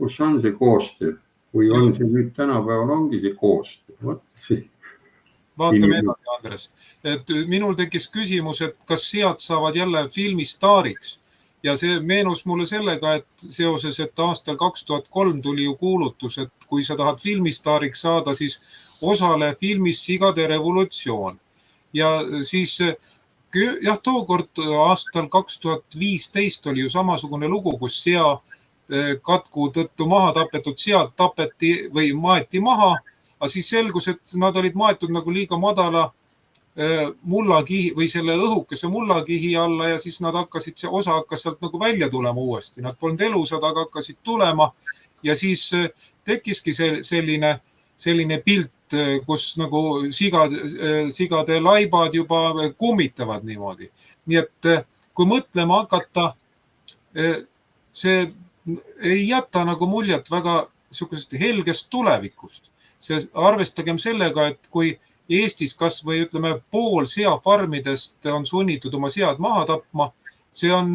Kus on see koostöö? Kui on see nüüd tänapäeval ongi see koostöö. Vaatame edasi, Andres. Et minul tekkis küsimus, et kas sead saavad jälle filmistaariks. Ja see meenus mulle sellega, et seoses, et aastal 2003 tuli ju kuulutus, et kui sa tahad filmistaariks saada, siis osale filmis Sigade revolutsioon. Ja siis, jah, tookord aastal 2015 oli ju samasugune lugu, kus sea katku tõttu maha tapetud sead tapeti või maeti maha, aga siis selgus, et nad olid maetud nagu liiga madala mullakihi või selle õhukese mullakihi alla ja siis nad hakkasid, see osa hakkas sealt nagu välja tulema uuesti. Nad polnud elusad, aga hakkasid tulema ja siis tekkiski selline pilt, kus nagu sigade laibad juba kummitavad niimoodi. Nii et kui mõtlema hakata, see ei jäta nagu muljet väga sellisest helgest tulevikust. Arvestagem sellega, et kui Eestis kas või ütleme pool seafarmidest on sunnitud oma sead maha tapma, see on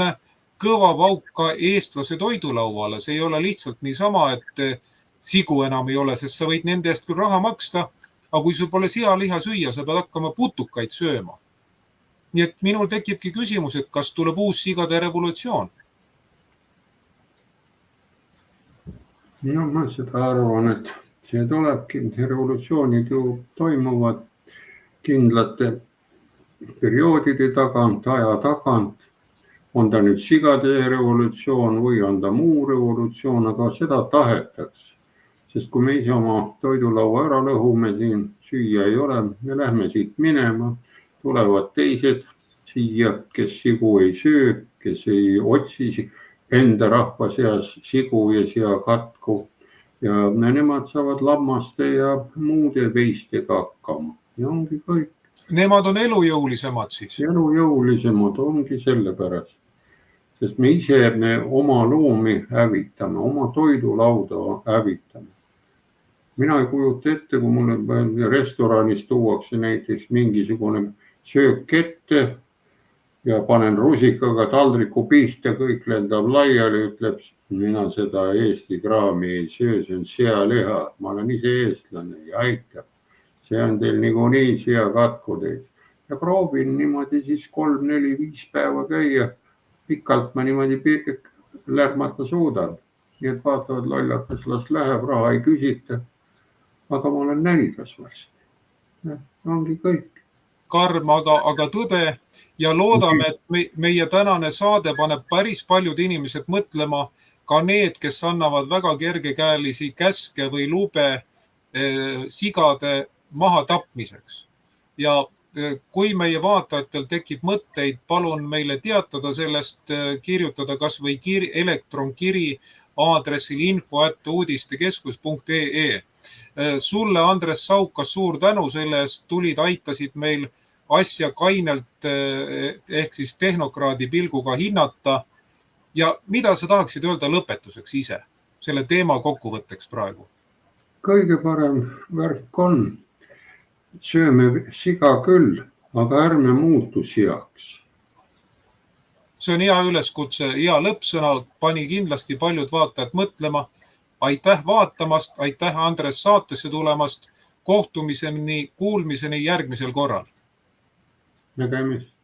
kõva pauk ka eestlase toidulauale. See ei ole lihtsalt niisama, et sigu enam ei ole, sest sa võid nende eest küll raha maksta, aga kui sul pole sealiha süüa, sa pead hakkama putukaid sööma. Nii et minul tekibki küsimus, et kas tuleb uus sigade revolutsioon? No ma seda arvan, et see tulebki, revolutsioonid ju toimuvad kindlate perioodide tagant, aja tagant. On ta nüüd sigade revolutsioon või on ta muu revolutsioon, aga seda tahetakse. Sest kui me ise oma toidulaua ära lõhume siin, süüa ei ole, me lähme siit minema, tulevad teised siia, kes sigu ei söö, kes ei otsi enda rahva seas sigu ja seakatku ja nemad saavad lammaste ja muude veistega hakkama ja ongi kõik. Nemad on elujõulisemad siis. Elujõulisemad ongi sellepärast, sest me ise oma loomi hävitame, oma toidulauda hävitame. Mina ei kujuta ette, kui mulle restoranis tuuakse näiteks mingisugune söök ette ja panen rusikaga taldriku pihta, kõik lendab laiali, ütleb, mina seda Eesti kraami ei söö, see on sealiha, ma olen ise eestlane ja aitab. See on teil niikuinii seakatku teid. Ja proovin niimoodi siis 3, 4, 5 päeva käia. Pikalt ma niimoodi lärmata suudan. Nii et vaatavad lollakas, las läheb, raha ei küsita. Aga ma olen nälgas varsti. Ja, ongi kõik. Karm, aga tõde ja loodame, et meie tänane saade paneb päris paljud inimesed mõtlema, ka need, kes annavad väga kergekäelisi käske või lube sigade maha tapmiseks. Ja kui meie vaatajatel tekib mõtteid, palun meile teatada sellest, kirjutada kas või elektronkiri aadressil info@uudistekeskus.ee. Sulle, Andres Saukas, suur tänu selle eest, tulid, aitasid meil asja kainelt ehk siis tehnokraadi pilguga hinnata. Ja mida sa tahaksid öelda lõpetuseks ise selle teema kokkuvõtteks praegu? Kõige parem värk on, sööme siga küll, aga ärme muutu seaks. See on hea üleskutse, hea lõppsõna, pani kindlasti paljud vaatajad mõtlema. Aitäh vaatamast, aitäh Andres saatesse tulemast, kohtumiseni, kuulmiseni järgmisel korral. Nägemist.